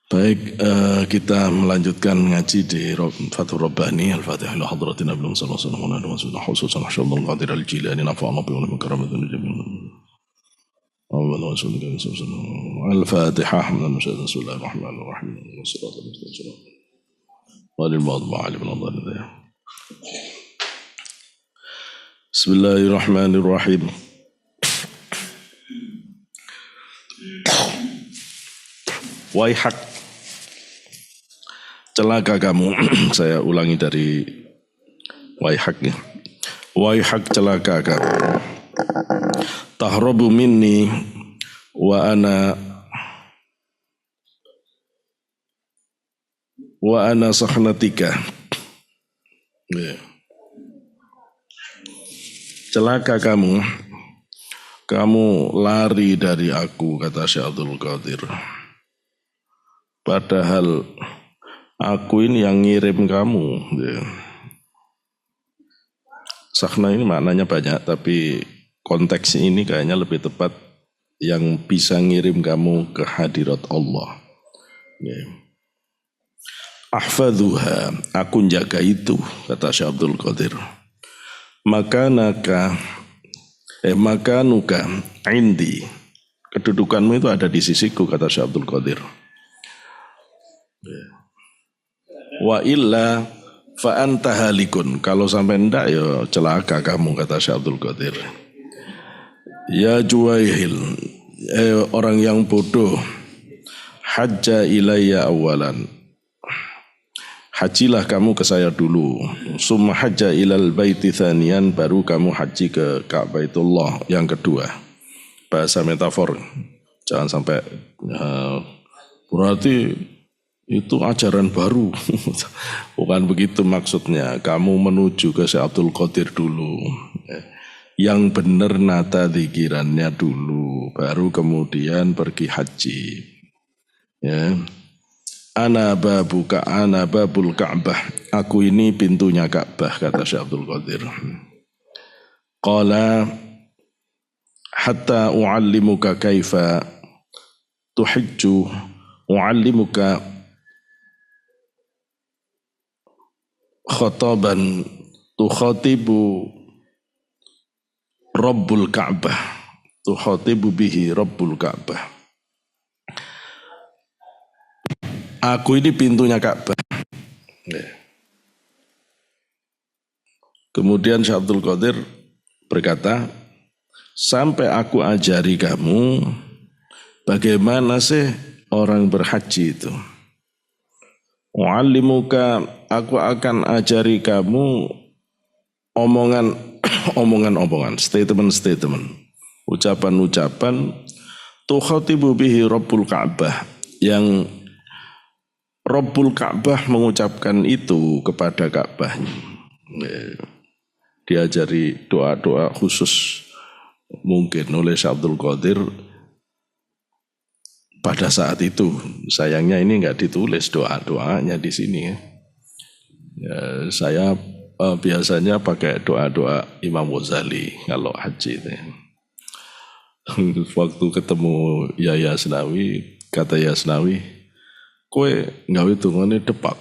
Baik, kita melanjutkan ngaji di Fathur Rabbani Al-Fatihah ila hadratin Nabi sallallahu alaihi wasallam wa sallam khususan Syaikhul Qadir Al-Jilani nafa'ana bi ulumi karamatin jami'an. Al-Fatihah Bismillahirrahmanirrahim. Wassalatu wassalamu ala al-ma'ali Bismillahirrahmanirrahim. Waihak, celaka kamu. Saya ulangi dari waihak ya. Waihak, celaka kamu. Tahrabu minni wa ana sahnatika. Ya. Celaka kamu lari dari aku, kata Syekh Abdul Qadir. Padahal aku ini yang ngirim kamu. Ya. Sahna ini maknanya banyak, tapi konteks ini kayaknya lebih tepat yang bisa ngirim kamu ke hadirat Allah. Ya. Ahfadhuha, aku jaga itu, kata Syekh Abdul Qadir. Makanuka indi, kedudukanmu itu ada di sisiku, kata Syekh Abdul Qadir. Wa illa fa anta halikun, kalau sampai ndak ya celaka kamu, kata Syekh Abdul Qadir. Ya Juwaihil, orang yang bodoh, hajja ilayya awalan, hajilah kamu ke saya dulu. Summa hajja ilal baiti thaniyan, baru kamu haji ke Ka'baitullah yang kedua. Bahasa metafor, jangan sampai berarti itu ajaran baru. Bukan begitu maksudnya. Kamu menuju ke Syekh Abdul Qadir dulu. Yang benar nata dikirannya dulu, baru kemudian pergi haji. Ya. Ana babul Ka'bah. Aku ini pintunya Ka'bah, kata Syekh Abdul Qadir. Qala hatta u'allimuka kaifa tuhijju, u'allimuka khataban tukhatibu Rabbul Ka'bah, tukhatibu bihi Rabbul Ka'bah. Aku ini pintunya Ka'bah. Kemudian Syekh Abdul Qadir berkata, sampai aku ajari kamu bagaimana sih orang berhaji itu. Mu'allimuka, aku akan ajari kamu omongan-omongan, statement-statement, ucapan-ucapan, tukhatibu bihi Rabbul Ka'bah, yang Rabbul Ka'bah mengucapkan itu kepada Ka'bah. Diajari doa-doa khusus mungkin oleh Syekh Abdul Qadir pada saat itu. Sayangnya ini enggak ditulis doa-doanya di sini. Ya, saya biasanya pakai doa-doa Imam Ghazali kalau haji itu. Waktu ketemu Yahya Asnawi, kata Yahya Asnawi, kowe gawe dungane depak.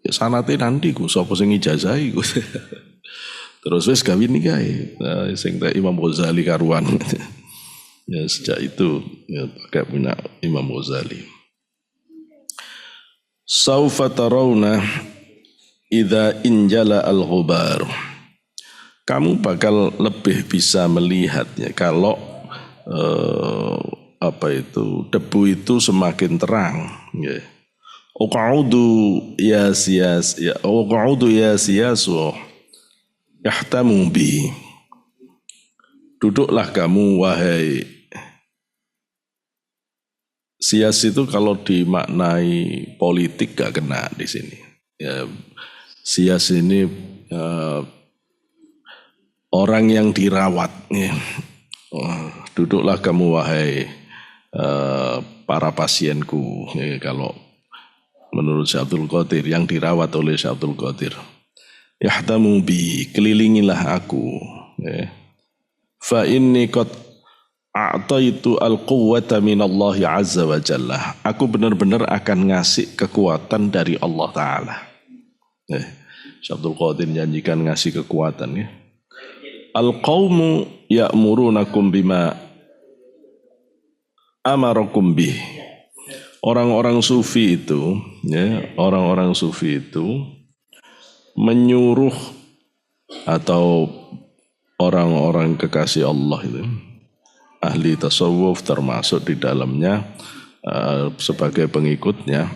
Ya sanate nanti ku sapa sing ijazahi ku. Terus wis gawe niki kae. Nah, sing Imam Ghazali karuan. Ya sejak itu ya, pakai punya Imam Ghazali. Saufa tarawna idza injala al-ghubar. Kamu bakal lebih bisa melihatnya kalau debu itu semakin terang. Ya. Uq'udu ya siyasu yahtamu bi. Duduklah kamu wahai sias, itu kalau dimaknai politik gak kena di sini. Ya, sias ini orang yang dirawat. Ya. Duduklah kamu wahai para pasienku. Ya, kalau menurut Syekh Abdul Qadir, yang dirawat oleh Syekh Abdul Qadir. Yahtamu bi, kelilingilah aku. Ya. Fa inni qad a'taitu al-quwwata minallahi azza wa jalla. Aku benar-benar akan ngasih kekuatan dari Allah Ta'ala. Syekh Abdul Qadir janjikan ngasih kekuatan ya. Al-qawmu ya'murunakum bima amarakum bih. Orang-orang sufi itu, ya, orang-orang sufi itu menyuruh atau orang-orang kekasih Allah itu, ahli tasawuf termasuk di dalamnya sebagai pengikutnya,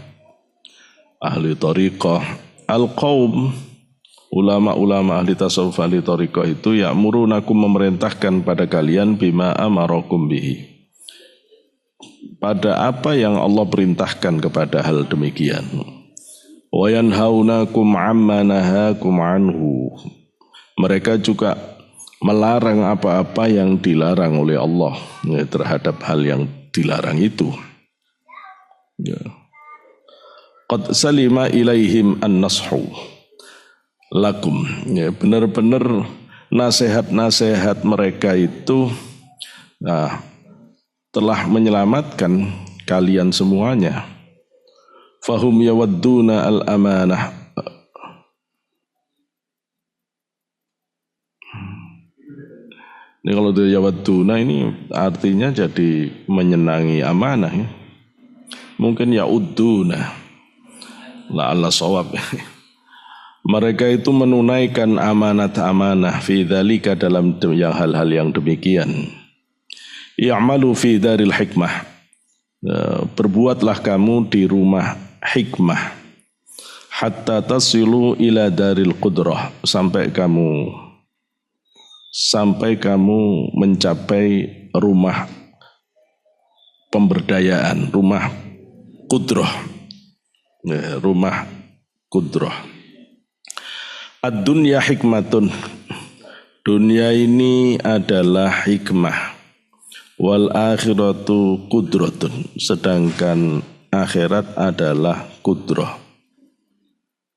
ahli thariqah, al-qaum, ulama-ulama ahli tasawuf ahli thariqah itu ya'murunakum memerintahkan pada kalian bima amarakum bihi. Pada apa yang Allah perintahkan kepada hal demikian. Wa yanhaunakum amma nahakum anhu. Mereka juga melarang apa-apa yang dilarang oleh Allah ya, terhadap hal yang dilarang itu. Ya. Qad salima ilaihim an-nashu lakum. Ya, benar-benar nasihat-nasihat mereka itu telah menyelamatkan kalian semuanya. Fahum yawadduna al-amanah. Ini kalau dia yawadduna ini artinya jadi menyenangi amanah ya. Mungkin yaudduna la'alla shawab. Mereka itu menunaikan amanat-amanah fi dzalika dalam hal-hal yang demikian. I'malu fi daril hikmah. Berbuatlah kamu di rumah hikmah. Hatta tasilu ila daril qudrah. Sampai kamu mencapai rumah pemberdayaan, rumah qudrah. Rumah qudrah. Ad-dunya hikmatun. Dunia ini adalah hikmah. Wal akhiratu qudratun, sedangkan akhirat adalah qudrah.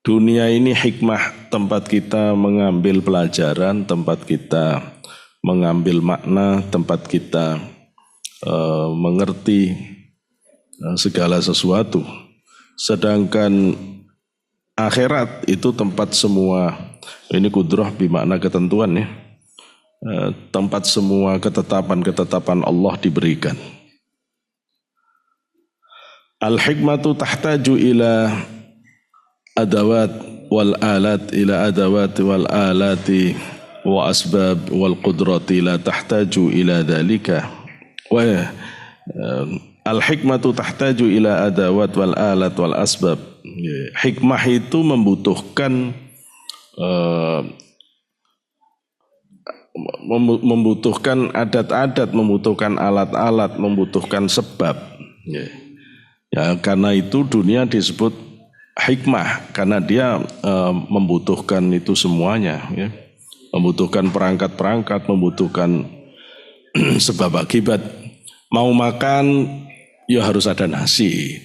Dunia ini hikmah, tempat kita mengambil pelajaran, tempat kita mengambil makna, tempat kita mengerti segala sesuatu. Sedangkan akhirat itu tempat semua, ini qudrah bermakna ketentuan ya. Tempat semua ketetapan-ketetapan Allah diberikan. Al-hikmatu tahtaju ila adawat wal alat ila adawat wal alati wa asbab wal qudrati la tahtaju ila dhalika. Wa al-hikmatu tahtaju ila adawat wal alat wal asbab. Hikmah itu membutuhkan adat-adat, membutuhkan alat-alat, membutuhkan sebab. Ya, karena itu dunia disebut hikmah, karena dia membutuhkan itu semuanya. Ya. Membutuhkan perangkat-perangkat, membutuhkan sebab akibat. Mau makan, ya harus ada nasi.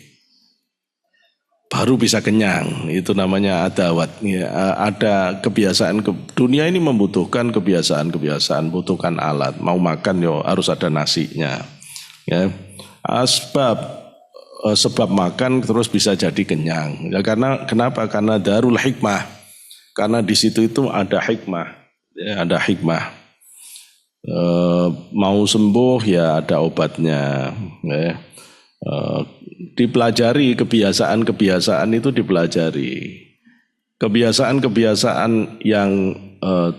Baru bisa kenyang, itu namanya adawat. Ya, ada kebiasaan, dunia ini membutuhkan kebiasaan-kebiasaan, butuhkan alat. Mau makan yo harus ada nasinya. Ya. Sebab makan terus bisa jadi kenyang. Ya, kenapa? Karena darul hikmah. Karena di situ itu ada hikmah. Ya, ada hikmah. Mau sembuh ya ada obatnya. Ya. Dipelajari kebiasaan-kebiasaan itu dipelajari. Kebiasaan-kebiasaan yang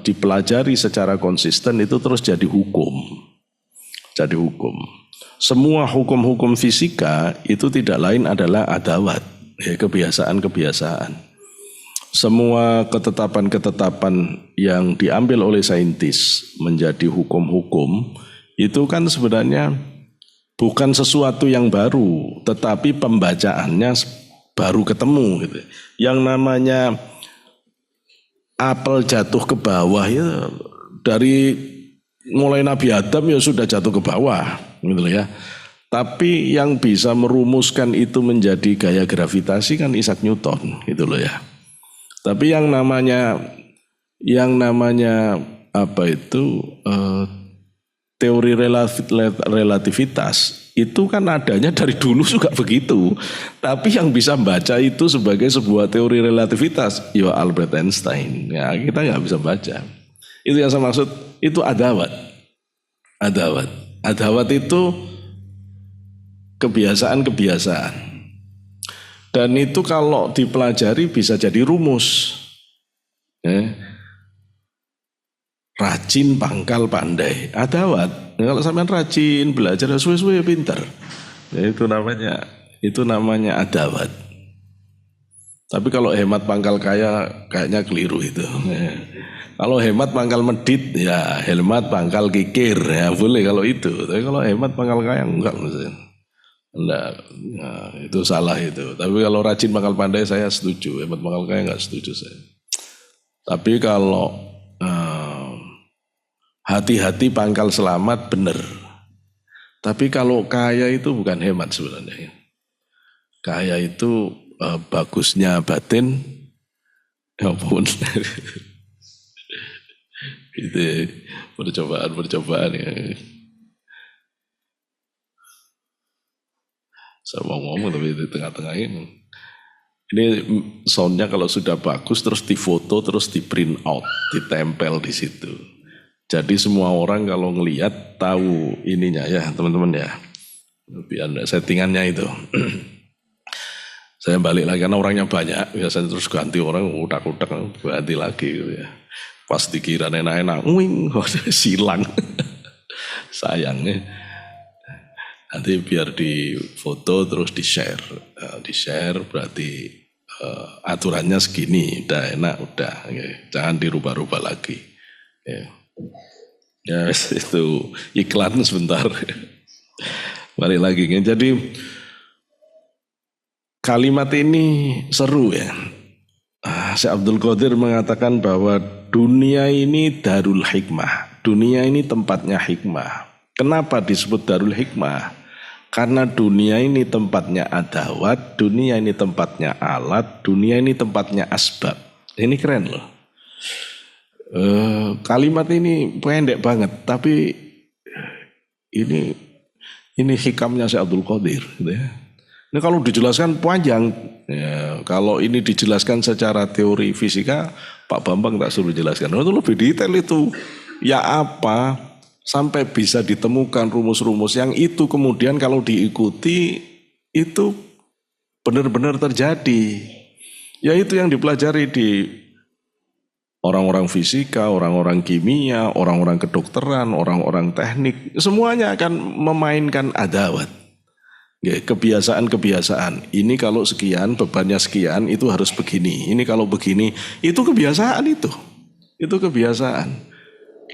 dipelajari secara konsisten itu terus jadi hukum. Jadi hukum. Semua hukum-hukum fisika itu tidak lain adalah adawat, ya, kebiasaan-kebiasaan. Semua ketetapan-ketetapan yang diambil oleh saintis menjadi hukum-hukum itu kan sebenarnya bukan sesuatu yang baru, tetapi pembacaannya baru ketemu. Gitu. Yang namanya apel jatuh ke bawah ya dari mulai Nabi Adam ya sudah jatuh ke bawah, gitu ya. Tapi yang bisa merumuskan itu menjadi gaya gravitasi kan Isaac Newton, gitu loh ya. Tapi yang namanya apa itu teori relativitas itu kan adanya dari dulu juga begitu. Tapi yang bisa baca itu sebagai sebuah teori relativitas, ya Albert Einstein. Ya kita nggak bisa baca. Itu yang saya maksud, itu adawat. Adawat. Adawat itu kebiasaan-kebiasaan. Dan itu kalau dipelajari bisa jadi rumus. Rajin pangkal pandai, adawat. Kalau sampean rajin belajar suwe-suwe pinter. Ya, itu namanya adawat. Tapi kalau hemat pangkal kaya kayaknya keliru itu. Kalau hemat pangkal medit ya hemat pangkal kikir ya boleh kalau itu. Tapi kalau hemat pangkal kaya enggak. Enggak, nah, itu salah itu. Tapi kalau rajin pangkal pandai saya setuju, hemat pangkal kaya enggak setuju saya. Tapi kalau hati-hati pangkal selamat benar. Tapi kalau kaya itu bukan hemat sebenarnya. Kaya itu bagusnya batin, ya pun. Itu percobaan ya. Saya mau ngomong tapi di tengah-tengah ini. Ini soundnya kalau sudah bagus terus difoto terus di print out, ditempel di situ. Jadi semua orang kalau ngelihat tahu ininya ya teman-teman ya. Biar settingannya itu. Saya balik lagi karena orangnya banyak. Biasanya terus ganti orang udak-udak ganti lagi gitu ya. Pas dikira enak-enak, wing, silang. Sayangnya. Nanti biar difoto terus di-share. Di-share berarti aturannya segini. Udah enak, udah. Jangan dirubah-rubah lagi. Ya itu iklan sebentar. Balik lagi. Jadi kalimat ini seru ya. Syekh Abdul Qadir mengatakan bahwa dunia ini darul hikmah. Dunia ini tempatnya hikmah. Kenapa disebut darul hikmah? Karena dunia ini tempatnya adawat, dunia ini tempatnya alat, dunia ini tempatnya asbab. Ini keren loh. Kalimat ini pendek banget, tapi ini hikamnya Syekh Abdul Qadir. Gitu ya. Ini kalau dijelaskan panjang, ya, kalau ini dijelaskan secara teori fisika, Pak Bambang tak suruh jelaskan. Itu lebih detail itu. Ya apa sampai bisa ditemukan rumus-rumus yang itu kemudian kalau diikuti itu benar-benar terjadi. Ya itu yang dipelajari di orang-orang fisika, orang-orang kimia, orang-orang kedokteran, orang-orang teknik, semuanya akan memainkan adawat. Kebiasaan-kebiasaan. Ini kalau sekian, bebannya sekian, itu harus begini. Ini kalau begini, itu kebiasaan itu. Itu kebiasaan.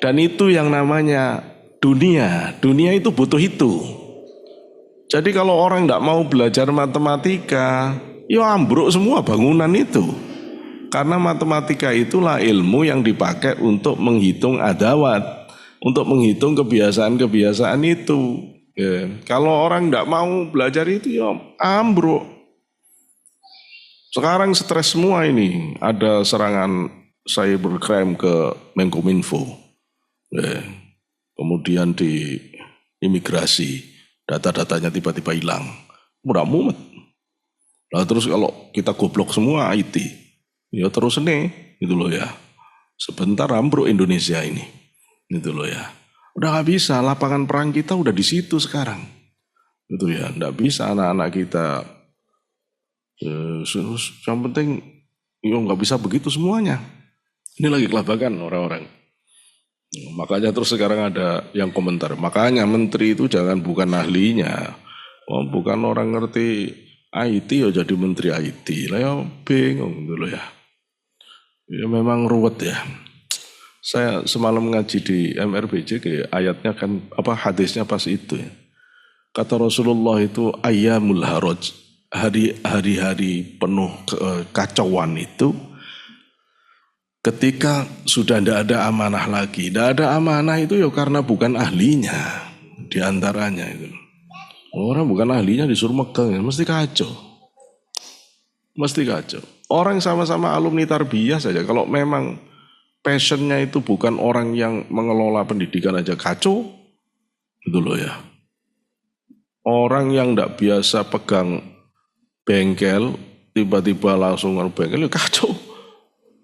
Dan itu yang namanya dunia. Dunia itu butuh itu. Jadi kalau orang tidak mau belajar matematika, ya ambruk semua bangunan itu. Karena matematika itulah ilmu yang dipakai untuk menghitung adawat, untuk menghitung kebiasaan-kebiasaan itu. Ya. Kalau orang tidak mau belajar itu ya ambruk. Sekarang stres semua ini. Ada serangan cybercrime ke Menkominfo. Ya. Kemudian di imigrasi, data-datanya tiba-tiba hilang. Udah mumet. Nah terus kalau kita goblok semua IT. Ya terus nih, gitu loh ya. Sebentar ambruk Indonesia ini, gitu loh ya. Udah gak bisa, lapangan perang kita udah di situ sekarang, gitu ya. Nggak bisa anak-anak kita. Yang penting, ya nggak bisa begitu semuanya. Ini lagi kelabakan orang-orang. Makanya terus sekarang ada yang komentar. Makanya menteri itu jangan bukan ahlinya, bukan orang ngerti IT ya jadi menteri IT. Lah ya bingung gitu loh ya. Ya memang ruwet ya. Saya semalam ngaji di MRBJ ayatnya kan hadisnya pas itu ya. Kata Rasulullah itu ayyamul haraj, hari-hari penuh kekacauan itu ketika sudah tidak ada amanah lagi. Tidak ada amanah itu ya karena bukan ahlinya diantaranya itu. Orang bukan ahlinya disuruh megang ya, mesti kacau. Mesti kacau. Orang sama-sama alumni tarbiyah saja, kalau memang passionnya itu bukan orang yang mengelola pendidikan aja kacau, Itu loh ya. Orang yang tidak biasa pegang bengkel, tiba-tiba langsung bengkel, ya kacau.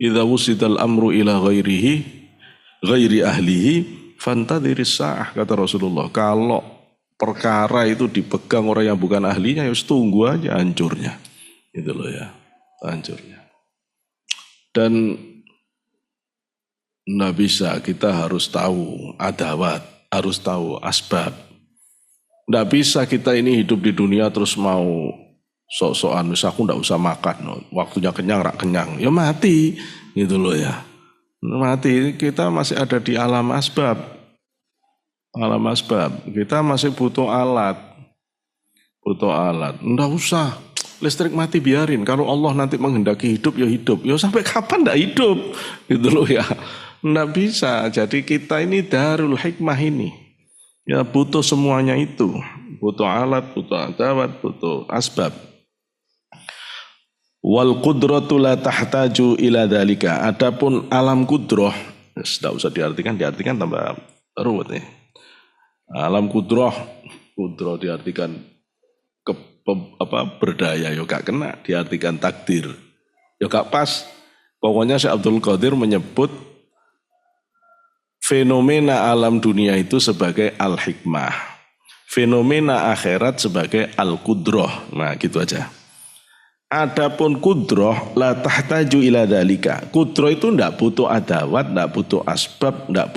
Idza wusidal amru ila ghairi ahlihi, fantadhiris sa'ah, kata Rasulullah. Kalau perkara itu dipegang orang yang bukan ahlinya, ya tunggu aja hancurnya. Itu loh ya, hancurnya. Dan tidak bisa, kita harus tahu adawat, harus tahu asbab. Tidak bisa kita ini hidup di dunia terus mau sok-sokan, misal aku tidak usah makan, waktunya kenyang, rak kenyang, ya mati, gitu loh ya. Mati, kita masih ada di alam asbab. Alam asbab, kita masih butuh alat. Butuh alat, tidak usah, listrik mati biarin, kalau Allah nanti menghendaki hidup, ya hidup. Ya sampai kapan tidak hidup, gitu loh ya. Tidak bisa, jadi kita ini darul hikmah ini. Ya butuh semuanya itu, butuh alat, butuh adawat, butuh asbab. Wal qudratu la tahtaju ila dzalika. Adapun alam kudroh, tidak usah diartikan tambah ruwet nih. Alam kudroh diartikan berdaya, ya gak kena, diartikan takdir, ya gak pas. Pokoknya Syekh Abdul Qadir menyebut fenomena alam dunia itu sebagai al-hikmah, fenomena akhirat sebagai al-kudroh. Nah gitu aja. Adapun kudroh la tahtaju ila dalika. Kudroh itu tidak butuh adawat, tidak butuh asbab, tidak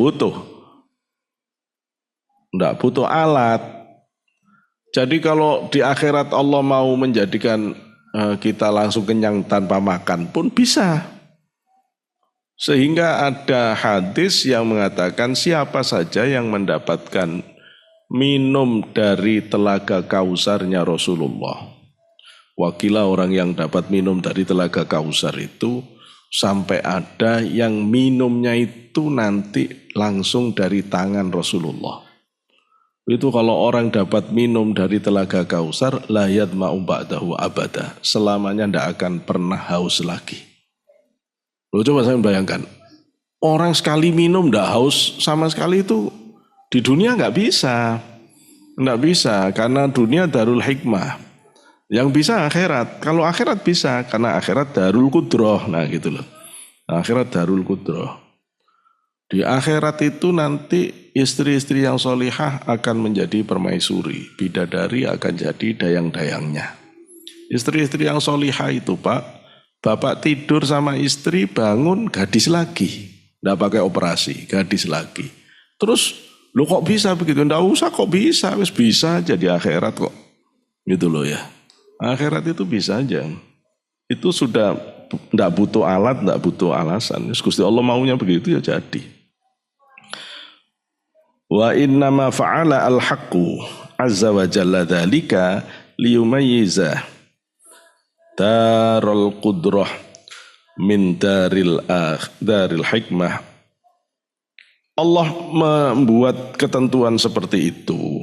butuh alat. Jadi kalau di akhirat Allah mau menjadikan kita langsung kenyang tanpa makan pun bisa. Sehingga ada hadis yang mengatakan siapa saja yang mendapatkan minum dari telaga kausarnya Rasulullah. Wakilah orang yang dapat minum dari telaga kausar itu sampai ada yang minumnya itu nanti langsung dari tangan Rasulullah. Itu kalau orang dapat minum dari telaga kausar, la yadma'u ba'dahu abada. Selamanya tidak akan pernah haus lagi. Loh coba saya bayangkan, orang sekali minum tidak haus sama sekali itu di dunia nggak bisa. Nggak bisa, karena dunia darul hikmah. Yang bisa akhirat, kalau akhirat bisa, karena akhirat darul kudroh. Nah gitu loh, akhirat darul kudroh. Di akhirat itu nanti istri-istri yang solihah akan menjadi permaisuri, bidadari akan jadi dayang-dayangnya. Istri-istri yang solihah itu Pak, bapak tidur sama istri, bangun gadis lagi. Tidak pakai operasi, gadis lagi. Terus, lo kok bisa begitu? Tidak usah kok bisa, bisa jadi akhirat kok. Gitu loh ya. Akhirat itu bisa aja. Itu sudah tidak butuh alat, tidak butuh alasan. Gusti Allah maunya begitu ya jadi. Wa innama fa'ala al-haqqu azza wa jalla dzalika liyumayyiza darul qudrah min daril hikmah. Allah membuat ketentuan seperti itu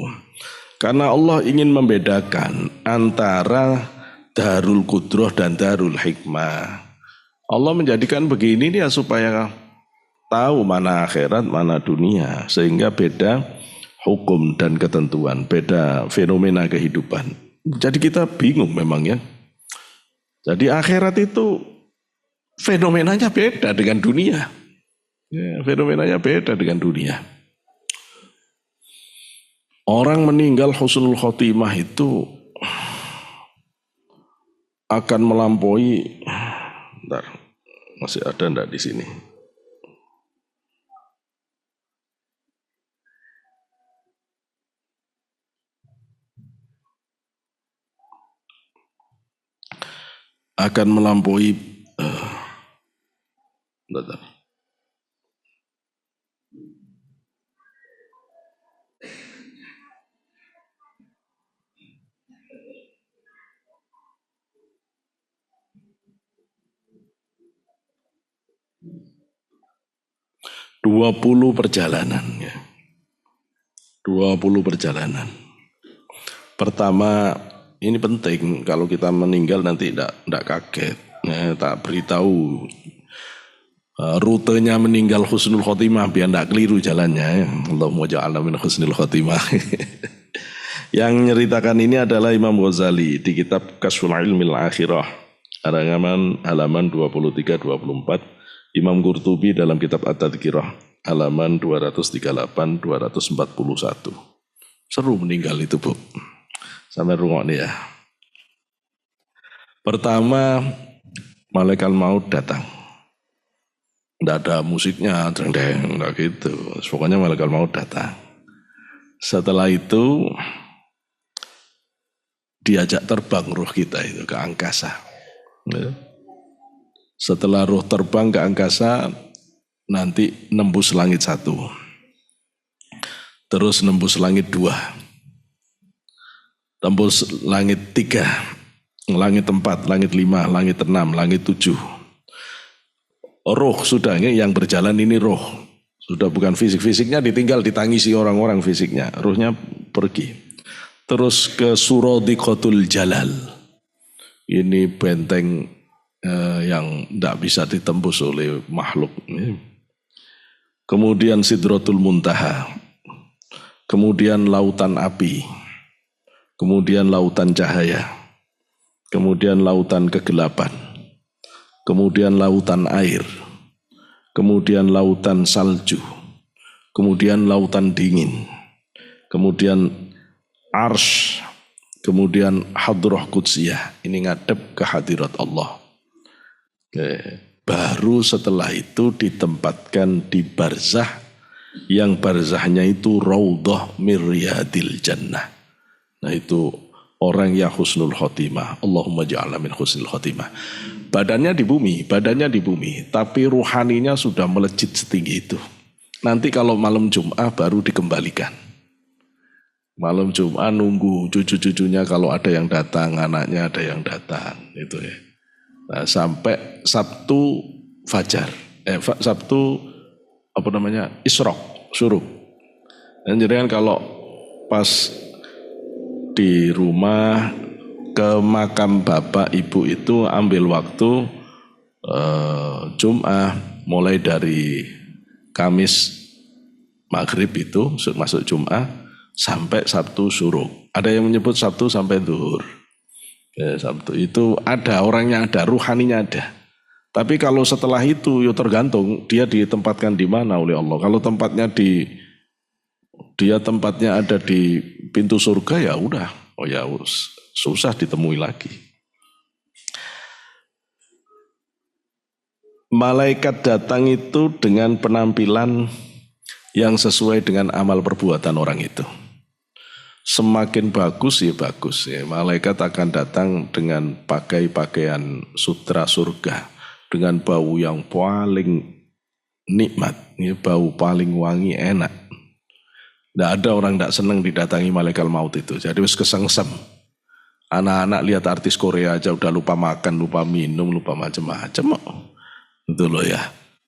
karena Allah ingin membedakan antara darul qudrah dan darul hikmah. Allah menjadikan begini ya supaya tahu mana akhirat, mana dunia, sehingga beda hukum dan ketentuan, beda fenomena kehidupan. Jadi kita bingung memang ya. Jadi akhirat itu fenomenanya beda dengan dunia. Ya, fenomenanya beda dengan dunia. Orang meninggal husnul khotimah itu akan melampaui. Bentar, masih ada enggak di sini? Akan melampaui 20 perjalanan ya. 20 perjalanan. Pertama, ini penting kalau kita meninggal nanti tidak kaget. Ya, tak beritahu rutenya meninggal husnul khotimah biar tidak keliru jalannya ya. Allahumma ja'alna min husnul khotimah. Yang nyeritakan ini adalah Imam Ghazali di kitab Kashful Ilmil Akhirah halaman 23-24, Imam Qurtubi dalam kitab At-Tadhkirah halaman 238-241. Seru meninggal itu, Bu. Sampai rungoknya ya. Pertama, malaikat maut datang. Tidak ada musiknya, deng-deng, enggak gitu. Pokoknya malaikat maut datang. Setelah itu diajak terbang ruh kita itu ke angkasa. Setelah ruh terbang ke angkasa, nanti nembus langit 1. Terus nembus langit 2. Tembus langit 3. Langit 4, langit 5, langit 6, langit 7. Roh sudah, ini yang berjalan ini roh. Sudah bukan fisik. Fisiknya ditinggal ditangisi orang-orang fisiknya. Rohnya pergi. Terus ke Suradhiqatul Jalal. Ini benteng yang tidak bisa ditembus oleh makhluk. Kemudian Sidratul Muntaha. Kemudian lautan api. Kemudian lautan cahaya. Kemudian lautan kegelapan. Kemudian lautan air. Kemudian lautan salju. Kemudian lautan dingin. Kemudian Arsh, kemudian Hadrah Qudsiyah, ini ngadep ke hadirat Allah. Baru setelah itu ditempatkan di barzah, yang barzahnya itu Raudhah min Riyadil Jannah. Nah itu orang yang husnul khotimah. Allahumma ja'alna min husnul khotimah. Badannya di bumi, tapi ruhaninya sudah melejit setinggi itu. Nanti kalau malam Jum'ah baru dikembalikan. Malam Jumat nunggu cucu-cucunya kalau ada yang datang, anaknya ada yang datang, itu ya. Nah, sampai Sabtu Fajar, Sabtu Isrok, Syuruk. Dan jadi kan kalau pas di rumah ke makam bapak ibu itu ambil waktu Jum'ah mulai dari Kamis Maghrib itu masuk Jum'ah sampai Sabtu Syuruk. Ada yang menyebut Sabtu sampai Zuhur. Ya, Sabtu itu ada orangnya, ada ruhaninya ada. Tapi kalau setelah itu ya tergantung dia ditempatkan di mana oleh Allah. Kalau tempatnya tempatnya ada di pintu surga ya udah. Oh ya susah ditemui lagi. Malaikat datang itu dengan penampilan yang sesuai dengan amal perbuatan orang itu. Semakin bagus ya bagus ya. Malaikat akan datang dengan pakai pakaian sutra surga, dengan bau yang paling nikmat, ya, bau paling wangi enak. Tidak ada orang tidak senang didatangi malaikat maut itu. Jadi wis kesengsem. Anak-anak lihat artis Korea aja udah lupa makan, lupa minum, lupa macam-macam. Itu loh ya.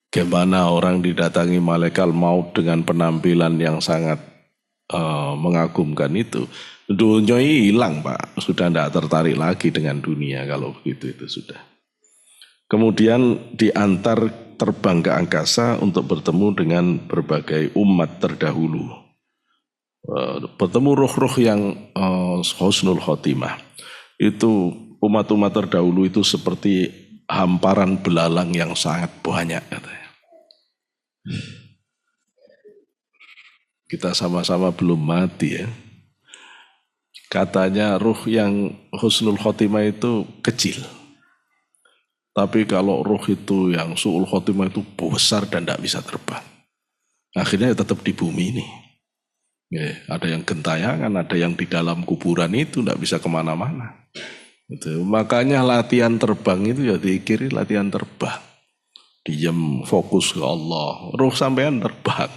Gimana orang didatangi malaikat maut dengan penampilan yang sangat mengagumkan itu. Dunia hilang Pak, sudah tidak tertarik lagi dengan dunia kalau begitu itu sudah. Kemudian diantar terbang ke angkasa untuk bertemu dengan berbagai umat terdahulu. Bertemu roh-roh yang husnul khotimah. Itu umat-umat terdahulu itu seperti hamparan belalang yang sangat banyak katanya. Kita sama-sama belum mati ya. Katanya ruh yang husnul khotimah itu kecil. Tapi kalau ruh itu yang su'ul khotimah itu besar dan tidak bisa terbang. Akhirnya tetap di bumi ini. Ya, ada yang gentayangan, ada yang di dalam kuburan itu tidak bisa kemana-mana. Gitu. Makanya latihan terbang itu ya dikiri latihan terbang. Diam fokus ke Allah. Ruh sampean terbang.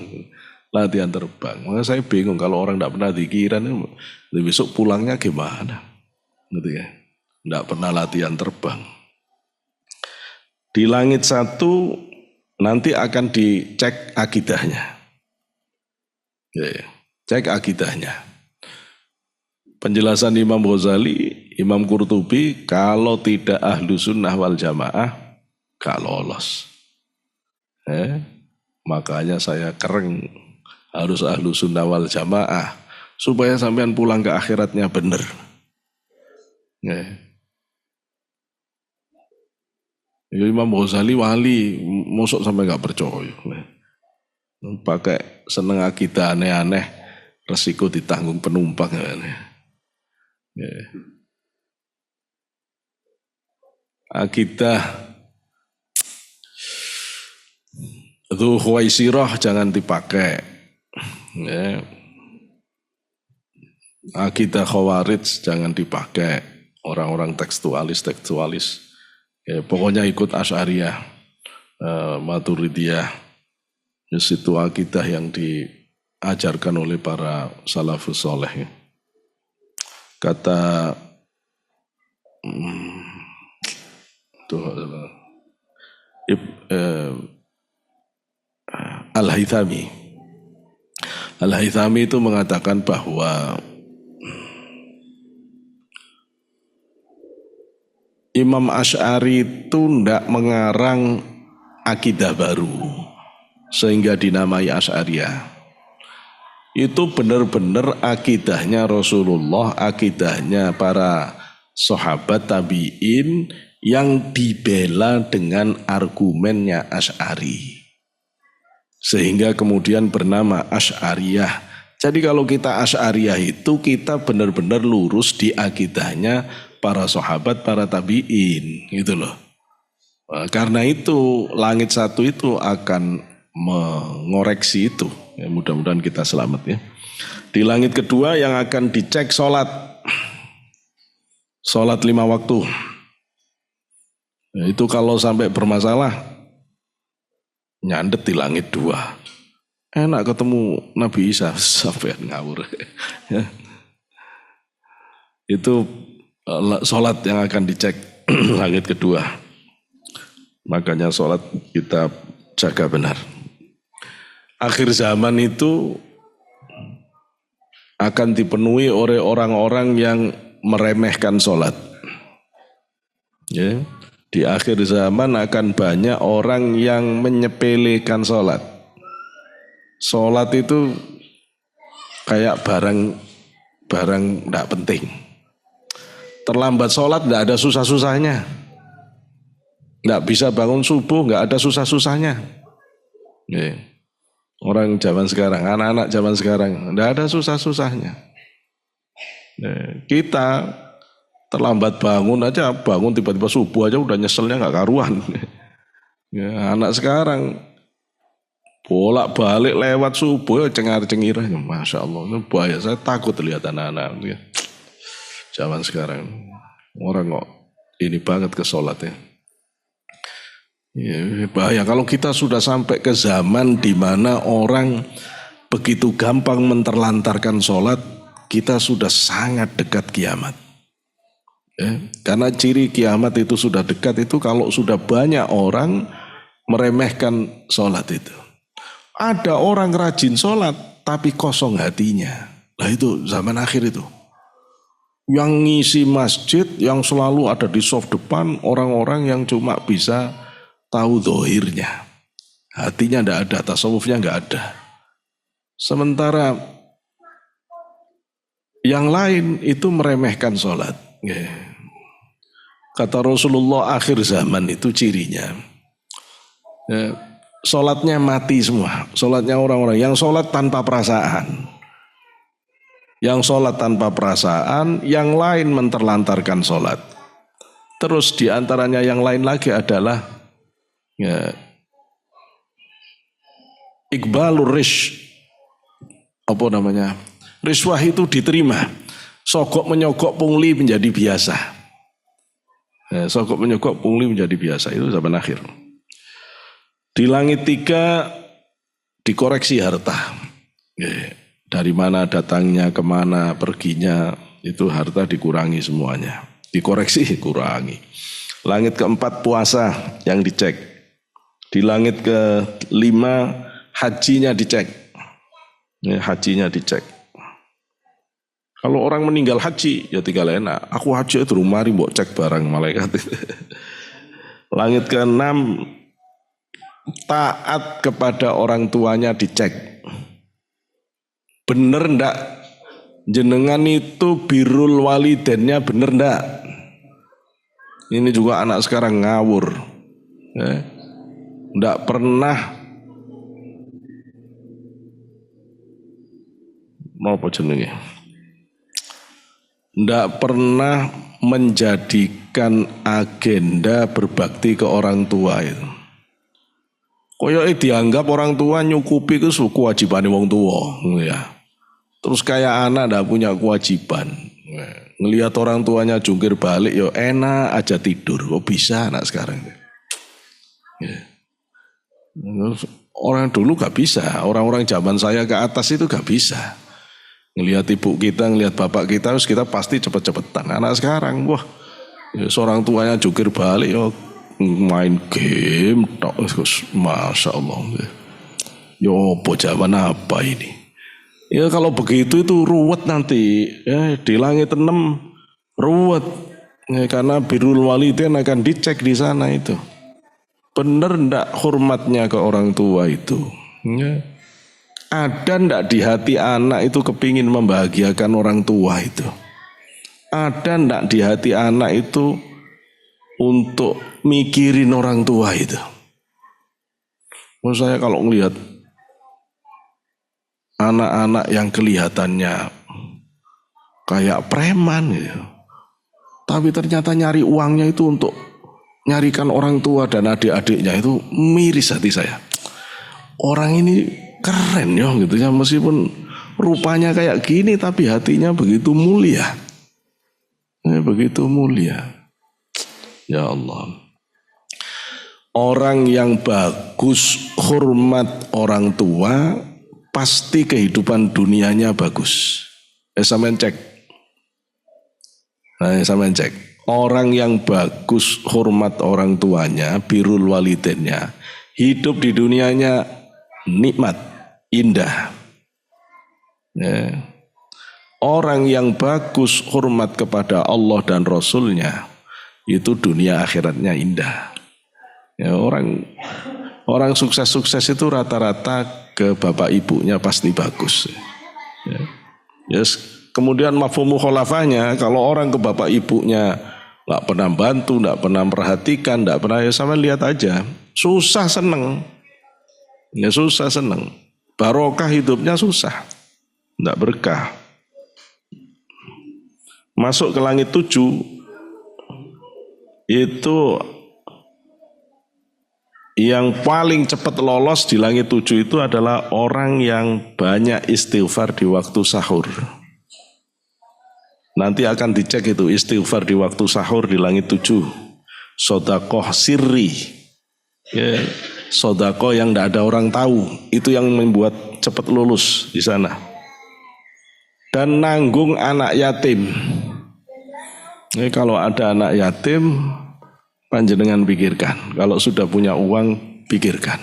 Latihan terbang. Makanya saya bingung kalau orang tidak pernah dikiran, besok pulangnya gimana? Gitu ya. Tidak pernah latihan terbang. Di langit 1 nanti akan dicek akidahnya. Ya, cek akidahnya. Penjelasan Imam Ghazali, Imam Qurtubi, kalau tidak ahlu sunnah wal jamaah, gak lolos. Makanya saya kereng harus ahlu sunnah wal jamaah supaya sampean pulang ke akhiratnya bener. Ya, Imam Ghazali wali, mosok sampai nggak percaya. Pakai seneng akidah aneh-aneh, resiko ditanggung penumpang. Ya. Akidah itu Khuwaisirah jangan dipakai. Ya. Akidah Khawarij jangan dipakai. Orang-orang tekstualis. Ya, pokoknya ikut Asy'ariyah, Maturidiyah. Ya, itu akidah yang diajarkan oleh para salafus soleh. Ya. Kata Al-Haythami. Al-Haythami itu mengatakan bahwa Imam Asy'ari itu tidak mengarang akidah baru sehingga dinamai Asy'ariyah. Itu benar-benar akidahnya Rasulullah, akidahnya para sahabat tabi'in yang dibela dengan argumennya Asy'ari. Sehingga kemudian bernama Asy'ariyah. Jadi kalau kita Asy'ariyah itu kita benar-benar lurus di akidahnya para sahabat, para tabi'in, gitu loh. Karena itu langit satu itu akan mengoreksi itu. Ya, mudah-mudahan kita selamat ya. Di langit kedua yang akan dicek sholat 5 waktu. Ya, itu kalau sampai bermasalah nyandet di langit 2. Enak ketemu Nabi Isa sampai ngawur. Ya. Itu sholat yang akan dicek langit kedua. Makanya sholat kita jaga benar. Akhir zaman itu akan dipenuhi oleh orang-orang yang meremehkan sholat. Ya. Di akhir zaman akan banyak orang yang menyepelekan sholat. Sholat itu kayak barang tidak penting. Terlambat sholat tidak ada susah-susahnya. Tidak bisa bangun subuh tidak ada susah-susahnya. Ya. Orang zaman sekarang, anak-anak zaman sekarang, tidak ada susah-susahnya. Kita terlambat bangun aja, bangun tiba-tiba subuh aja udah nyeselnya nggak karuan. Ya, anak sekarang bolak-balik lewat subuh cengar-cengir, Masya Allah, itu bahaya. Saya takut lihat anak-anak. Ya. Zaman sekarang, orang kok ini banget ke sholat ya. Ya, bahaya kalau kita sudah sampai ke zaman di mana orang begitu gampang menterlantarkan sholat, kita sudah sangat dekat kiamat. Ya, karena ciri kiamat itu sudah dekat itu kalau sudah banyak orang meremehkan sholat itu. Ada orang rajin sholat tapi kosong hatinya. Nah itu zaman akhir itu. Yang ngisi masjid yang selalu ada di soft depan orang-orang yang cuma bisa tahu zahirnya, hatinya tidak ada, tasawufnya nggak ada. Sementara yang lain itu meremehkan sholat. Kata Rasulullah akhir zaman itu cirinya, sholatnya mati semua, sholatnya orang-orang yang sholat tanpa perasaan. Yang sholat tanpa perasaan, yang lain menterlantarkan sholat. Terus diantaranya yang lain lagi adalah ya, Iqbalur rish, apa namanya? Riswah itu diterima. Sogok menyogok pungli menjadi biasa. Ya, sogok menyogok pungli menjadi biasa, itu zaman akhir. Di langit 3 dikoreksi harta. Ya, dari mana datangnya, kemana perginya, itu harta dikurangi semuanya. Dikoreksi, kurangi. Langit keempat puasa yang dicek. Di langit ke-5 hajinya dicek. Ya, hajinya dicek. Kalau orang meninggal haji ya tinggal enak. Aku haji itu rumah mbok cek barang malaikat. Langit ke-6 taat kepada orang tuanya dicek. Bener ndak jenengan itu birrul walidennya, bener ndak? Ini juga anak sekarang ngawur. Ndak pernah apa jenenge? Ndak pernah menjadikan agenda berbakti ke orang tua itu. Koyoke dianggap orang tua nyukupi ke kewajibane wong tua, ya. Terus kayak anak ndak punya kewajiban. Ngelihat orang tuanya jungkir balik, yo enak aja tidur. Kok bisa anak sekarang? Ya. Orang dulu gak bisa. Orang-orang zaman saya ke atas itu gak bisa. Ngelihat ibu kita, ngelihat bapak kita, terus kita pasti cepet-cepetan. Anak sekarang, wah, ya seorang tuanya jungkir balik, yo main game, masya Allah. Yo apa zaman apa ini? Ya kalau begitu itu ruwet nanti, ya di langit 6 ruwet, ya, karena birrul walidain akan dicek di sana itu, bener ndak hormatnya ke orang tua itu, ya. Ada ndak di hati anak itu kepingin membahagiakan orang tua itu, ada ndak di hati anak itu untuk mikirin orang tua itu. Menurut saya kalau melihat anak-anak yang kelihatannya kayak preman gitu, tapi ternyata nyari uangnya itu untuk nyarikan orang tua dan adik-adiknya, itu miris hati saya. Orang ini keren ya gitu ya, meskipun rupanya kayak gini tapi hatinya begitu mulia. Begitu mulia. Ya Allah. Orang yang bagus hormat orang tua pasti kehidupan dunianya bagus. Sampean cek. Sampean cek. Orang yang bagus hormat orang tuanya, birrul walidennya, hidup di dunianya nikmat, indah. Ya. Orang yang bagus hormat kepada Allah dan Rasulnya, itu dunia akhiratnya indah. Ya, orang sukses-sukses itu rata-rata ke bapak ibunya pasti bagus. Ya. Yes. Kemudian mafhum mukhalafahnya, kalau orang ke bapak ibunya nggak pernah bantu, nggak pernah perhatikan, nggak pernah, ya sama lihat aja, susah seneng, ya susah seneng, barokah hidupnya susah, nggak berkah. Masuk ke langit 7 itu yang paling cepat lolos di langit 7 itu adalah orang yang banyak istighfar di waktu sahur. Nanti akan dicek itu istighfar di waktu sahur di langit 7. Sodakoh sirri, ya, sodakoh yang tidak ada orang tahu, itu yang membuat cepat lulus di sana. Dan nanggung anak yatim. Ini kalau ada anak yatim, panjenengan pikirkan. Kalau sudah punya uang, pikirkan.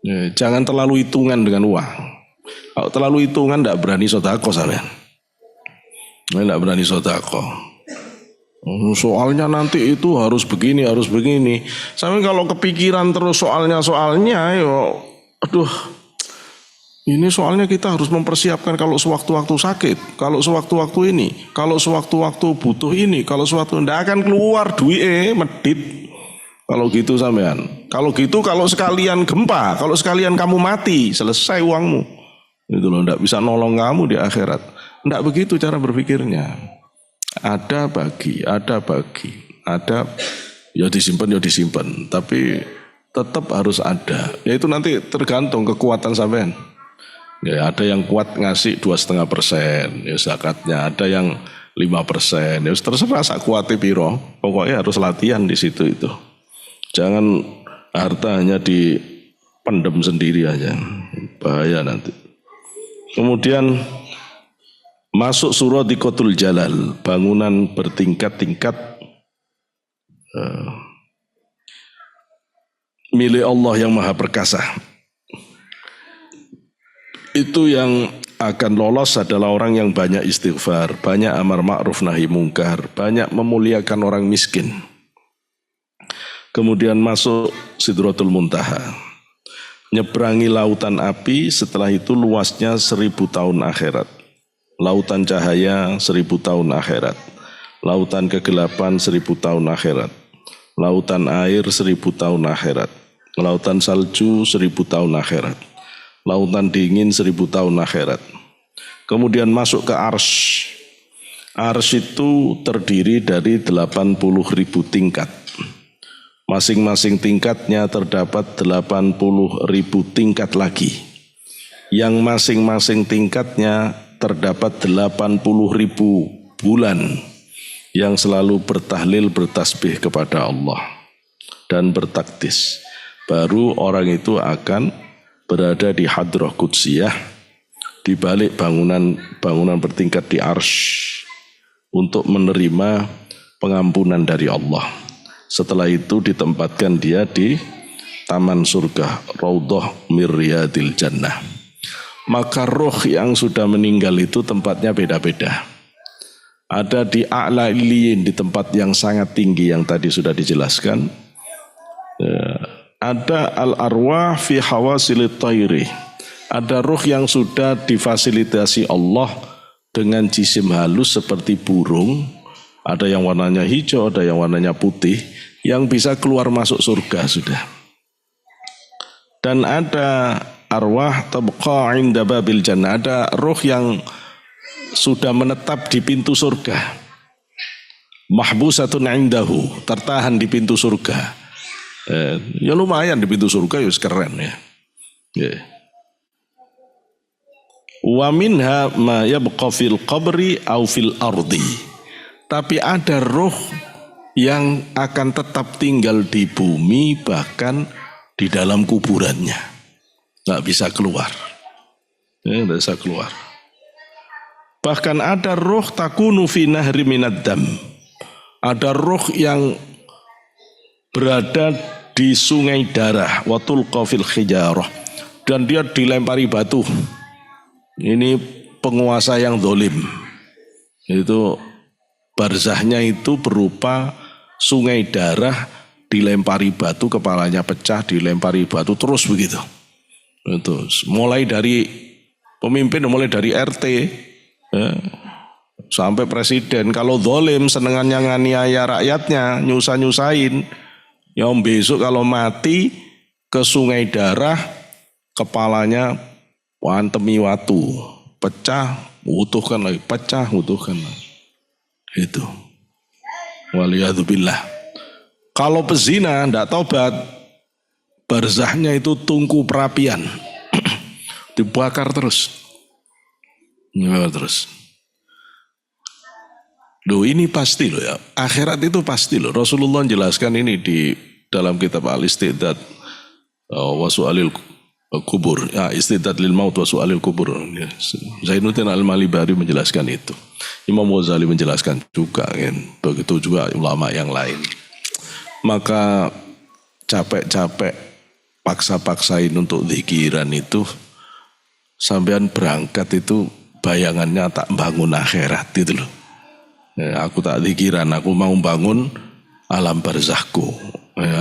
Ya, jangan terlalu hitungan dengan uang. Kalau terlalu hitungan, tidak berani sodakoh sampean. Tidak berani sodakoh. Soalnya nanti itu harus begini, harus begini. Sampai kalau kepikiran terus soalnya, yo, aduh, ini soalnya kita harus mempersiapkan kalau sewaktu-waktu sakit, kalau sewaktu-waktu ini, kalau sewaktu-waktu butuh ini, kalau sewaktu tidak akan keluar duit medit. Kalau gitu sampean. Kalau gitu, kalau sekalian gempa, kalau sekalian kamu mati, selesai uangmu. Itu loh, tidak bisa nolong kamu di akhirat. Tidak begitu cara berpikirnya. Ada bagi, ada ya disimpan, tapi tetap harus ada. Ya itu nanti tergantung kekuatan sampean. Ya ada yang kuat ngasih 2,5%, ya zakatnya. Ada yang 5%, ya terserah sak kuatnya piro. Pokoknya harus latihan di situ itu. Jangan harta hanya dipendem sendiri aja, bahaya nanti. Kemudian masuk surah Dikotul Jalal, bangunan bertingkat-tingkat milik Allah yang Maha Perkasa. Itu yang akan lolos adalah orang yang banyak istighfar, banyak amar ma'ruf nahi mungkar, banyak memuliakan orang miskin. kemudian masuk Sidratul Muntaha, nyebrangi lautan api, setelah itu luasnya 1000 tahun akhirat, lautan cahaya 1000 tahun akhirat, lautan kegelapan 1000 tahun akhirat, lautan air 1000 tahun akhirat, lautan salju 1000 tahun akhirat, lautan dingin 1000 tahun akhirat. Kemudian masuk ke arsy. Arsy itu terdiri dari 80.000 tingkat. Masing-masing tingkatnya terdapat 80.000 tingkat lagi. Yang masing-masing tingkatnya terdapat 80.000 bulan yang selalu bertahlil, bertasbih kepada Allah dan bertakdis. Baru orang itu akan berada di hadrah qudsiyah, di balik bangunan bertingkat di arsy untuk menerima pengampunan dari Allah. Setelah itu ditempatkan dia di taman surga, raudhah mir riyadil jannah. Maka roh yang sudah meninggal itu tempatnya beda-beda. Ada di a'la illiyin, di tempat yang sangat tinggi yang tadi sudah dijelaskan. Ada al-arwah fi hawasilit tayri. Ada ruh yang sudah difasilitasi Allah dengan jisim halus seperti burung. Ada yang warnanya hijau, ada yang warnanya putih, yang bisa keluar masuk surga sudah. Dan ada arwah tabqa inda babil jannah. Ada ruh yang sudah menetap di pintu surga. Mahbusatun indahu, tertahan di pintu surga. Ya lumayan di pintu surga, ya keren ya. Wa minha ma yabqa fil qabri au fil ardi. Tapi ada roh yang akan tetap tinggal di bumi, bahkan di dalam kuburannya. Nggak bisa keluar. Nggak bisa keluar. Bahkan ada roh takunu fi nahri minad dam. Ada roh yang berada di sungai darah, wa tulqa fil hijarah, dan dia dilempari batu. Ini penguasa yang zalim. Itu barzahnya itu berupa sungai darah, dilempari batu, kepalanya pecah, dilempari batu terus begitu. Itu mulai dari pemimpin, mulai dari RT sampai presiden. Kalau zalim senengannya nganiaya rakyatnya, nyusah-nyusahin. Yang besok kalau mati ke sungai darah, kepalanya wantemi watu, pecah, utuhkan lagi, pecah, utuhkan lagi. Itu. Waliyadzubillah. Kalau pezina tidak taubat, barzahnya itu tungku perapian. Dibakar terus. Dibakar terus. Loh ini pasti loh ya. Akhirat itu pasti loh. Rasulullah menjelaskan ini di dalam kitab Al-Istidad wa Su'alil Kubur, ya, Istidad lil maut wa su'alil kubur. Zainuddin Al-Malibari menjelaskan itu. Imam Ghazali menjelaskan juga, kan. Begitu juga ulama yang lain. Maka capek-capek paksa-paksain untuk zikiran itu, sampean berangkat itu bayangannya tak bangun akhirat itu loh. Aku tak zikiran, aku mau bangun alam barzahku.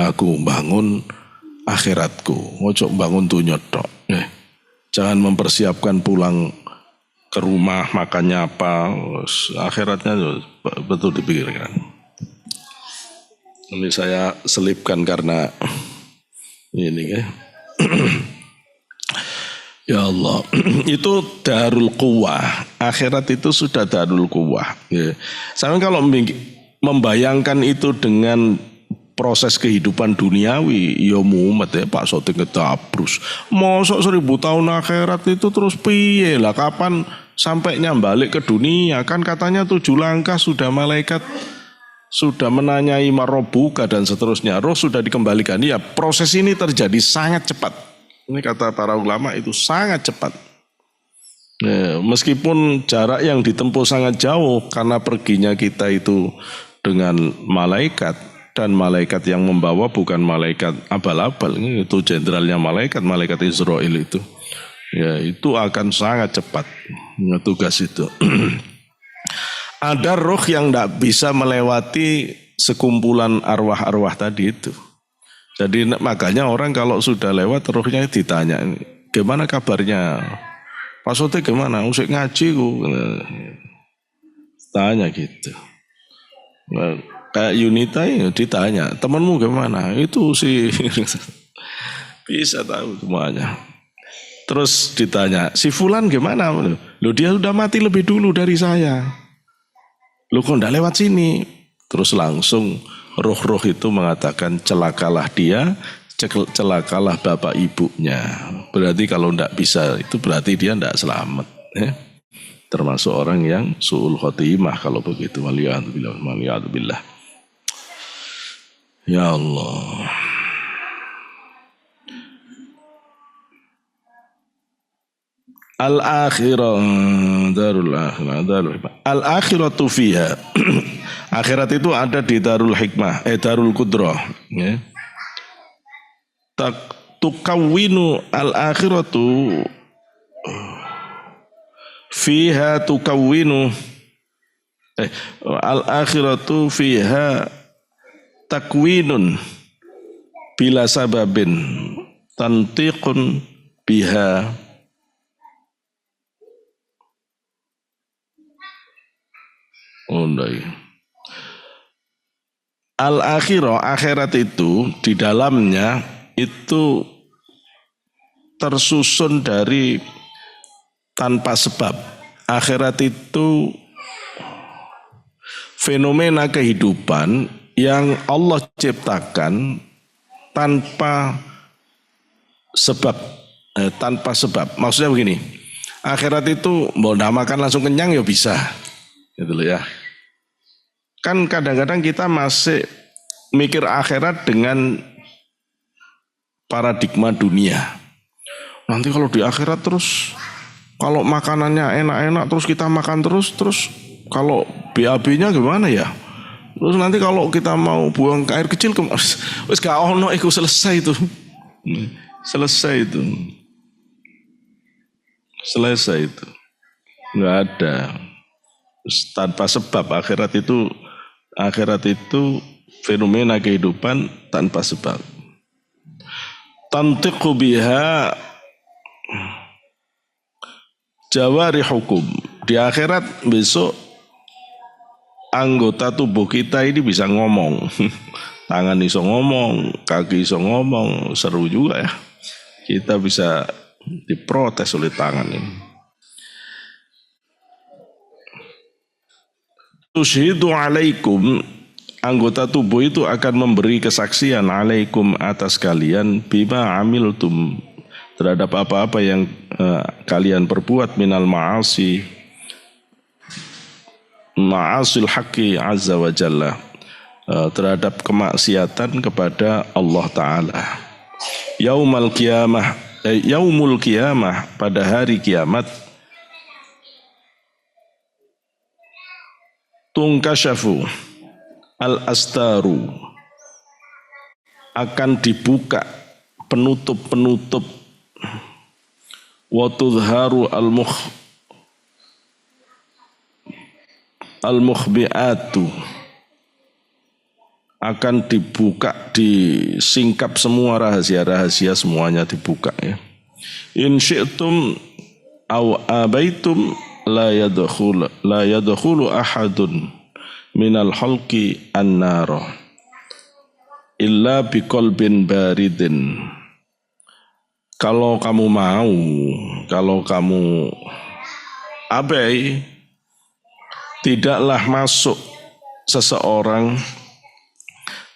Aku bangun akhiratku, ojo bangun dunia tok. Jangan mempersiapkan pulang ke rumah makannya apa, akhiratnya betul dipikirkan. Ini saya selipkan karena ini ya. Ya Allah, itu darul quwah. Akhirat itu sudah darul quwah. Saya kalau membayangkan itu dengan proses kehidupan duniawi, ya mumet ya Pak Soting ngetabrus. Mosok 1000 tahun akhirat itu terus piye lah, kapan sampainya balik ke dunia? Kan katanya 7 langkah sudah malaikat sudah menanyai marobuka dan seterusnya. Roh sudah dikembalikan. Ya proses ini terjadi sangat cepat. Ini kata para ulama itu sangat cepat. Meskipun jarak yang ditempuh sangat jauh karena perginya kita itu dengan malaikat. Dan malaikat yang membawa bukan malaikat abal-abal, itu jenderalnya malaikat Israel itu. Ya, itu akan sangat cepat tugas itu. Ada roh yang tidak bisa melewati sekumpulan arwah-arwah tadi itu. Jadi makanya orang kalau sudah lewat rohnya ditanya, gimana kabarnya? Maksudnya gimana? Usik ngaji ku. Tanya gitu. Nah, kayak Yunita ini ditanya, temanmu gimana? Itu sih bisa tahu semuanya. Terus ditanya, si Fulan gimana? Loh dia sudah mati lebih dulu dari saya. Loh kok enggak lewat sini? Terus langsung roh-roh itu mengatakan celakalah dia, celakalah bapak ibunya. Berarti kalau enggak bisa itu berarti dia enggak selamat. Termasuk orang yang su'ul khotimah kalau begitu. Waliyahatubillah. Ya Allah. Al-akhirah darul akhirah darul hikmah. Al-akhiratu fiha. Akhirat itu ada di darul hikmah, darul qudrah, ya. Tukawwinu al-akhiratu fiha tukawwinu al-akhiratu fiha takwinun bila sababin tantiqun biha. Al-akhirah, akhirat itu di dalamnya itu tersusun dari tanpa sebab. Akhirat itu fenomena kehidupan yang Allah ciptakan tanpa sebab. Tanpa sebab. Maksudnya begini, akhirat itu mau makan langsung kenyang ya bisa. Gitu loh ya. Kan kadang-kadang kita masih mikir akhirat dengan paradigma dunia. Nanti kalau di akhirat terus kalau makanannya enak-enak terus kita makan terus kalau BAB-nya gimana ya? Terus nanti kalau kita mau buang ke air kecil wis gak ono iku selesai itu. Selesai itu. Selesai itu. Enggak ada. Tanpa sebab akhirat itu fenomena kehidupan tanpa sebab. Tantiqu biha jawari hukum. Di akhirat besok anggota tubuh kita ini bisa ngomong. Tangan iso ngomong, kaki iso ngomong, seru juga ya. Kita bisa diprotes oleh tangan ini. Tushidu alaikum, anggota tubuh itu akan memberi kesaksian alaikum atas kalian bima amiltum, terhadap apa-apa yang kalian perbuat minal ma'asil haqqi azza wa jalla, terhadap kemaksiatan kepada Allah Ta'ala. Yaumul qiyamah, pada hari kiamat, tungkasyafu al-astaru, akan dibuka penutup-penutup, wa tudharu al-mukhbi'atu, akan dibuka, disingkap semua rahasia-rahasia, semuanya dibuka ya. In syi'tum aw abaitum la yadkhulu ahadun minal halqi an-nara illa biqalbin baridin. Kalau kamu mau, kalau kamu abai, tidaklah masuk seseorang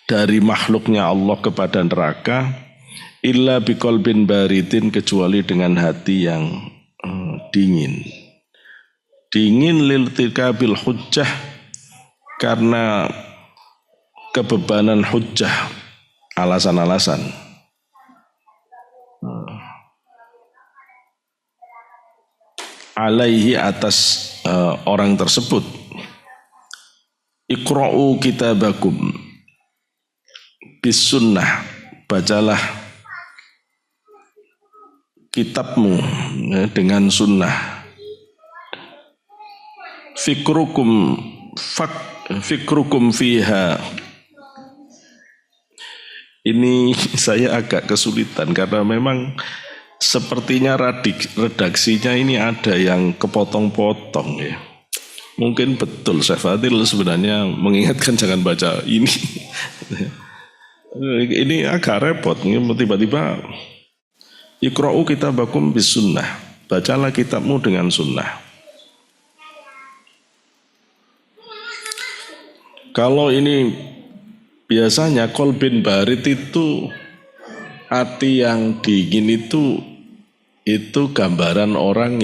dari makhluknya Allah kepada neraka illa biqalbin baridin, kecuali dengan hati yang dingin. Dingin liltikabil hujjah, karena kebebanan hujjah, alasan-alasan. Alaihi, atas orang tersebut. Iqra'u kitabakum bis sunnah, bacalah kitabmu dengan sunnah. Fikrukum fiha, Ini saya agak kesulitan karena memang sepertinya redaksinya ini ada yang kepotong-potong ya. Mungkin betul Syekh Fadil sebenarnya mengingatkan jangan baca ini. Ini agak repot, tiba-tiba iqra'u kitabakum bis sunnah. Bacalah kitabmu dengan sunnah. Kalau ini biasanya qalbin barid itu hati yang dingin itu gambaran orang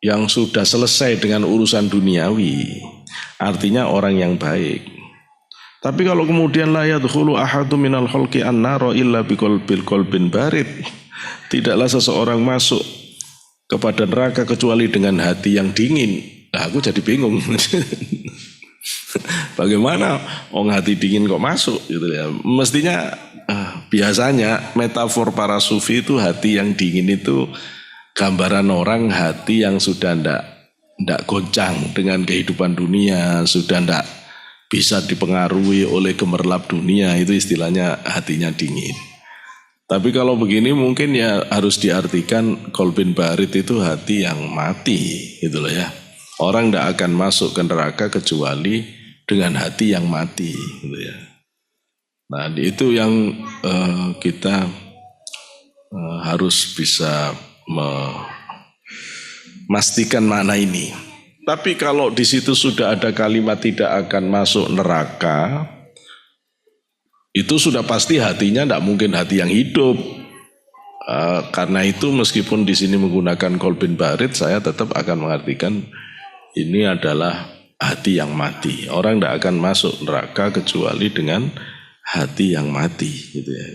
yang sudah selesai dengan urusan duniawi. Artinya orang yang baik. Tapi kalau kemudian la yadkhulu ahadu minal khalqi an-nara illa biqalbil qalbin barid. Tidaklah seseorang masuk kepada neraka kecuali dengan hati yang dingin. Nah, aku jadi bingung. Bagaimana orang hati dingin kok masuk gitu ya. Mestinya biasanya metafor para sufi itu hati yang dingin itu gambaran orang hati yang sudah ndak goncang dengan kehidupan dunia, sudah ndak bisa dipengaruhi oleh gemerlap dunia, itu istilahnya hatinya dingin. Tapi kalau begini mungkin ya harus diartikan qalbin barid itu hati yang mati gitu loh ya. Orang ndak akan masuk ke neraka kecuali dengan hati yang mati gitu ya. Nah itu yang kita harus bisa memastikan makna ini. Tapi kalau di situ sudah ada kalimat tidak akan masuk neraka, itu sudah pasti hatinya tidak mungkin hati yang hidup. Karena itu meskipun di sini menggunakan qalbin barid, saya tetap akan mengartikan ini adalah hati yang mati. Orang tidak akan masuk neraka kecuali dengan hati yang mati, gitu ya.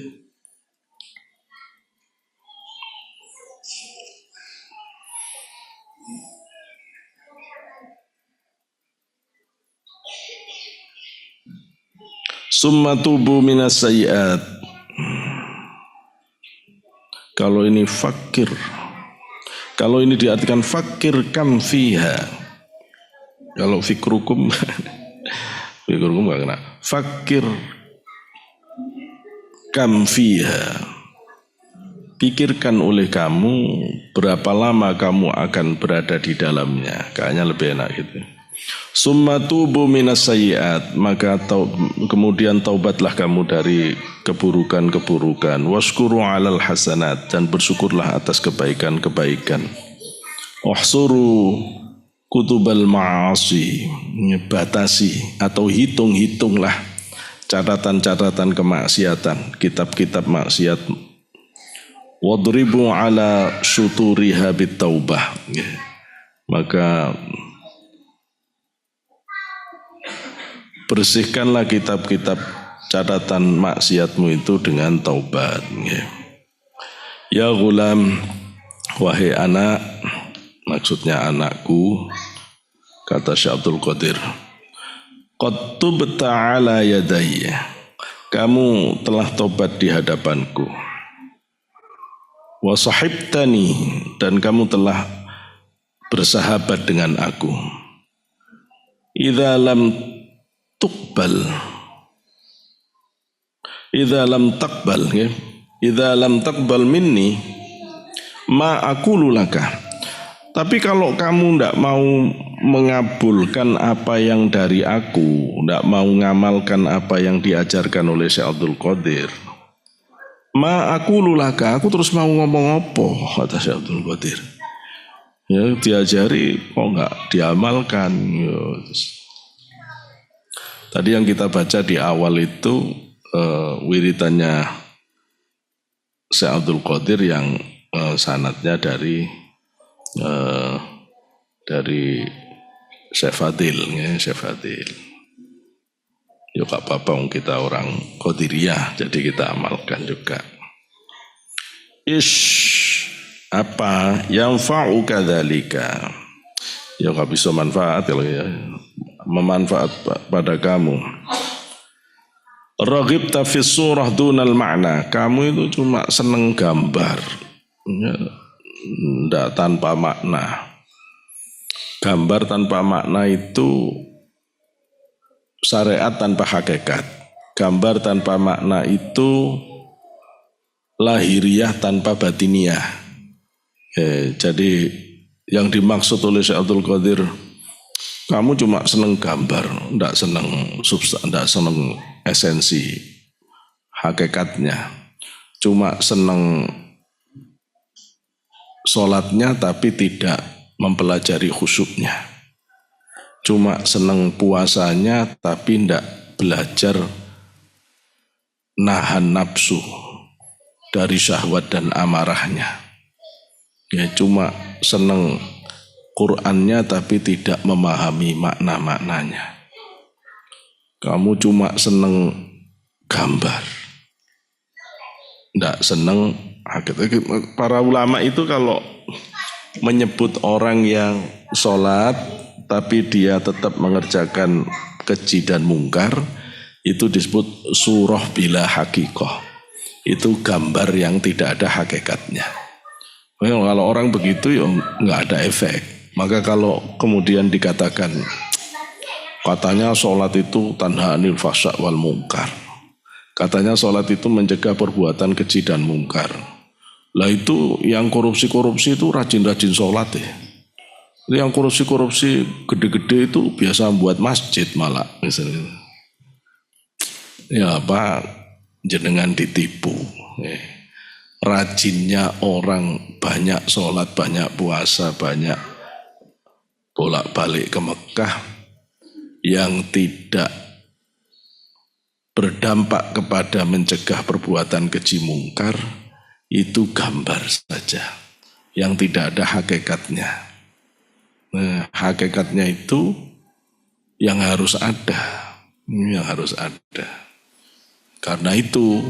Summa tubu minas sayyiat. Kalau ini fakir, kalau ini diartikan fakir kam fiha. Kalau fikrukum, fikrukum gak kena. Fakir kam fiha. Pikirkan oleh kamu berapa lama kamu akan berada di dalamnya. Kayaknya lebih enak gitu. Summa tubu minas sayyiat, maka kemudian taubatlah kamu dari keburukan-keburukan. Washkuru alal hasanat, dan bersyukurlah atas kebaikan-kebaikan. Uhsuru kutubal ma'asi, batasi atau hitunglah catatan-catatan kemaksiatan, kitab-kitab maksiat. Wadribu ala syuturiha bitaubah, maka bersihkanlah kitab-kitab catatan maksiatmu itu dengan taubat. Ya gulam, wahai anak, maksudnya anakku, kata Syekh Abdul Qadir, qad tubta ala yadayya, kamu telah tobat di hadapanku. Wa sahibtani, dan kamu telah bersahabat dengan aku. Idza lam tuqbal, idza lam taqbal, ya. Idza lam taqbal minni ma aqulu laka. Tapi kalau kamu tidak mau mengabulkan apa yang dari aku, tidak mau mengamalkan apa yang diajarkan oleh Syekh Abdul Qadir, ma aqulu laka, aku terus mau ngomong apa, kata Syekh Abdul Qadir. Ya diajari kok enggak diamalkan. Ya. Tadi yang kita baca di awal itu wiridannya Syekh Abdul Qadir yang sanadnya dari Syekh Fadil, ya, Syekh Fadil. Ya gak apa-apa, kita orang Qadiriyah, jadi kita amalkan juga. Apa yang fa'u kadzalika, ya gak bisa manfaat ya, memanfaat pada kamu. Raghibta fi surah dunal makna, kamu itu cuma seneng gambar, ya, ndak tanpa makna. Gambar tanpa makna itu syariat tanpa hakikat. gambar tanpa makna itu lahiriah tanpa batiniah. Jadi yang dimaksud oleh Syekh Abdul Qadir, kamu cuma seneng gambar, ndak seneng substan, ndak seneng esensi hakikatnya. Cuma seneng sholatnya tapi tidak mempelajari khusyuknya. Cuma seneng puasanya tapi ndak belajar nahan nafsu dari syahwat dan amarahnya. Ya, cuma seneng Qur'annya tapi tidak memahami makna-maknanya. Kamu cuma seneng gambar, ndak seneng hakikat. Para ulama itu kalau menyebut orang yang sholat tapi dia tetap mengerjakan keji dan mungkar, itu disebut surah bila hakikoh. Itu gambar yang tidak ada hakikatnya. Kalau orang begitu ya nggak ada efek. Maka kalau kemudian dikatakan katanya sholat itu tanha anil fahsya wal mungkar, katanya sholat itu mencegah perbuatan keji dan mungkar. Lah itu yang korupsi-korupsi itu rajin-rajin sholat ya. Yang korupsi-korupsi gede-gede itu biasa buat masjid malah misalnya. Ya apa jenengan ditipu. Rajinnya orang banyak sholat, banyak puasa, banyak bolak-balik ke Mekah yang tidak berdampak kepada mencegah perbuatan keji mungkar, itu gambar saja yang tidak ada hakikatnya. Nah, hakikatnya itu yang harus ada, Karena itu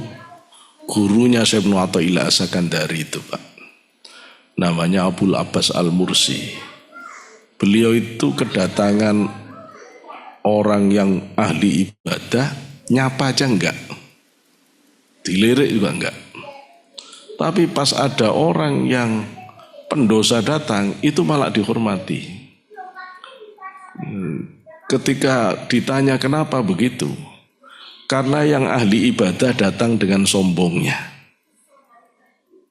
gurunya Syekh Ibnu Athaillah As-Sakandari itu Pak, namanya Abul Abbas Al-Mursi. Beliau itu kedatangan orang yang ahli ibadah, nyapa aja enggak, dilirik juga enggak. Tapi pas ada orang yang pendosa datang, itu malah dihormati. Ketika ditanya kenapa begitu, karena yang ahli ibadah datang dengan sombongnya.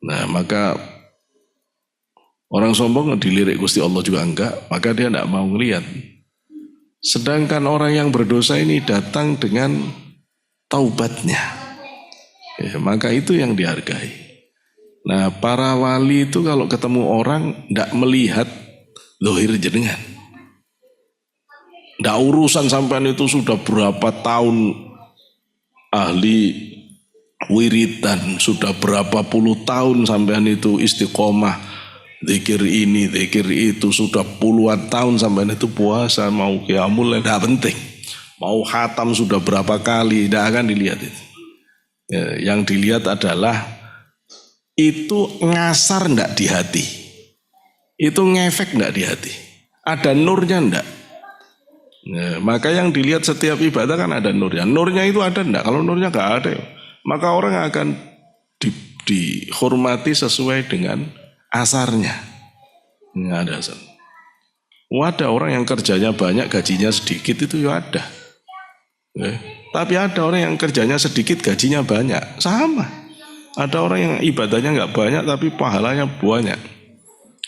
Nah maka orang sombong dilirik Gusti Allah juga enggak, maka dia enggak mau ngelihat. Sedangkan orang yang berdosa ini datang dengan taubatnya, ya, maka itu yang dihargai. Nah para wali itu kalau ketemu orang enggak melihat zahir jenengan, enggak urusan sampean itu sudah berapa tahun ahli wiridan, sudah berapa puluh tahun sampean itu istiqomah zikir ini, zikir itu, sudah puluhan tahun sampean itu puasa, mau qiyamul lail, tidak penting. Mau khatam sudah berapa kali, tidak akan dilihat itu. Ya, yang dilihat adalah itu ngasar ndak di hati, itu ngefek ndak di hati, ada nurnya ndak. Ya, maka yang dilihat setiap ibadah kan ada nurnya. Nurnya itu ada enggak? Kalau nurnya enggak ada, maka orang akan dihormati sesuai dengan asarnya. Enggak ada asar. Ada orang yang kerjanya banyak, gajinya sedikit, itu ya ada. Tapi ada orang yang kerjanya sedikit, gajinya banyak, sama. Ada orang yang ibadahnya enggak banyak, tapi pahalanya banyak.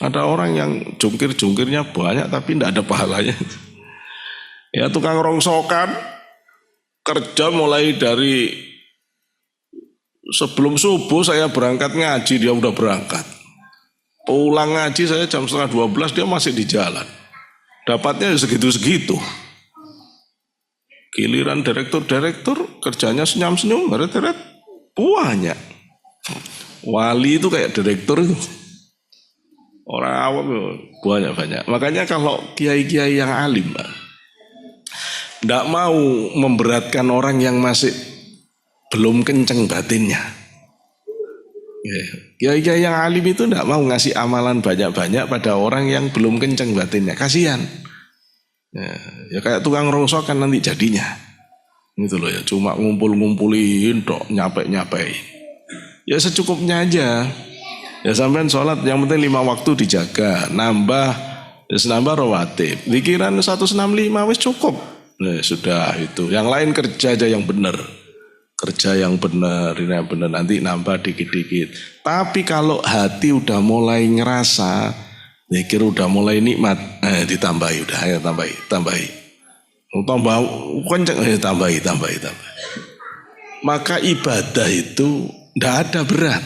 Ada orang yang jungkir-jungkirnya banyak, tapi enggak ada pahalanya. Ya tukang rongsokan kerja mulai dari sebelum subuh saya berangkat ngaji, dia udah berangkat. Pulang ngaji saya jam 11:30, dia masih di jalan. Dapatnya segitu-segitu. Giliran direktur kerjanya senyum-senyum, beret-beret banyak. Wali itu kayak direktur itu. Orang awam banyak-banyak. Makanya kalau kiai-kiai yang alim, tidak mau memberatkan orang yang masih belum kenceng batinnya. Kiai-kiai yang alim itu tidak mau ngasih amalan banyak-banyak pada orang yang belum kenceng batinnya. Kasihan. Ya kayak tukang rongsokan nanti jadinya. Gitu loh ya, cuma ngumpul-ngumpulin, nyapek-nyapein. Ya secukupnya aja. Ya sampean sholat yang penting 5 waktu dijaga, nambah rawatib. Pikiran 165 wis cukup. Nah, sudah itu. Yang lain kerja aja yang benar. kerja yang benar, ini yang benar, nanti nambah dikit-dikit. Tapi kalau hati udah mulai ngerasa, mikir udah mulai nikmat, ditambahi udah, ayo tambahi. Tambah kenceng, tambahi. Maka ibadah itu ndak ada berat.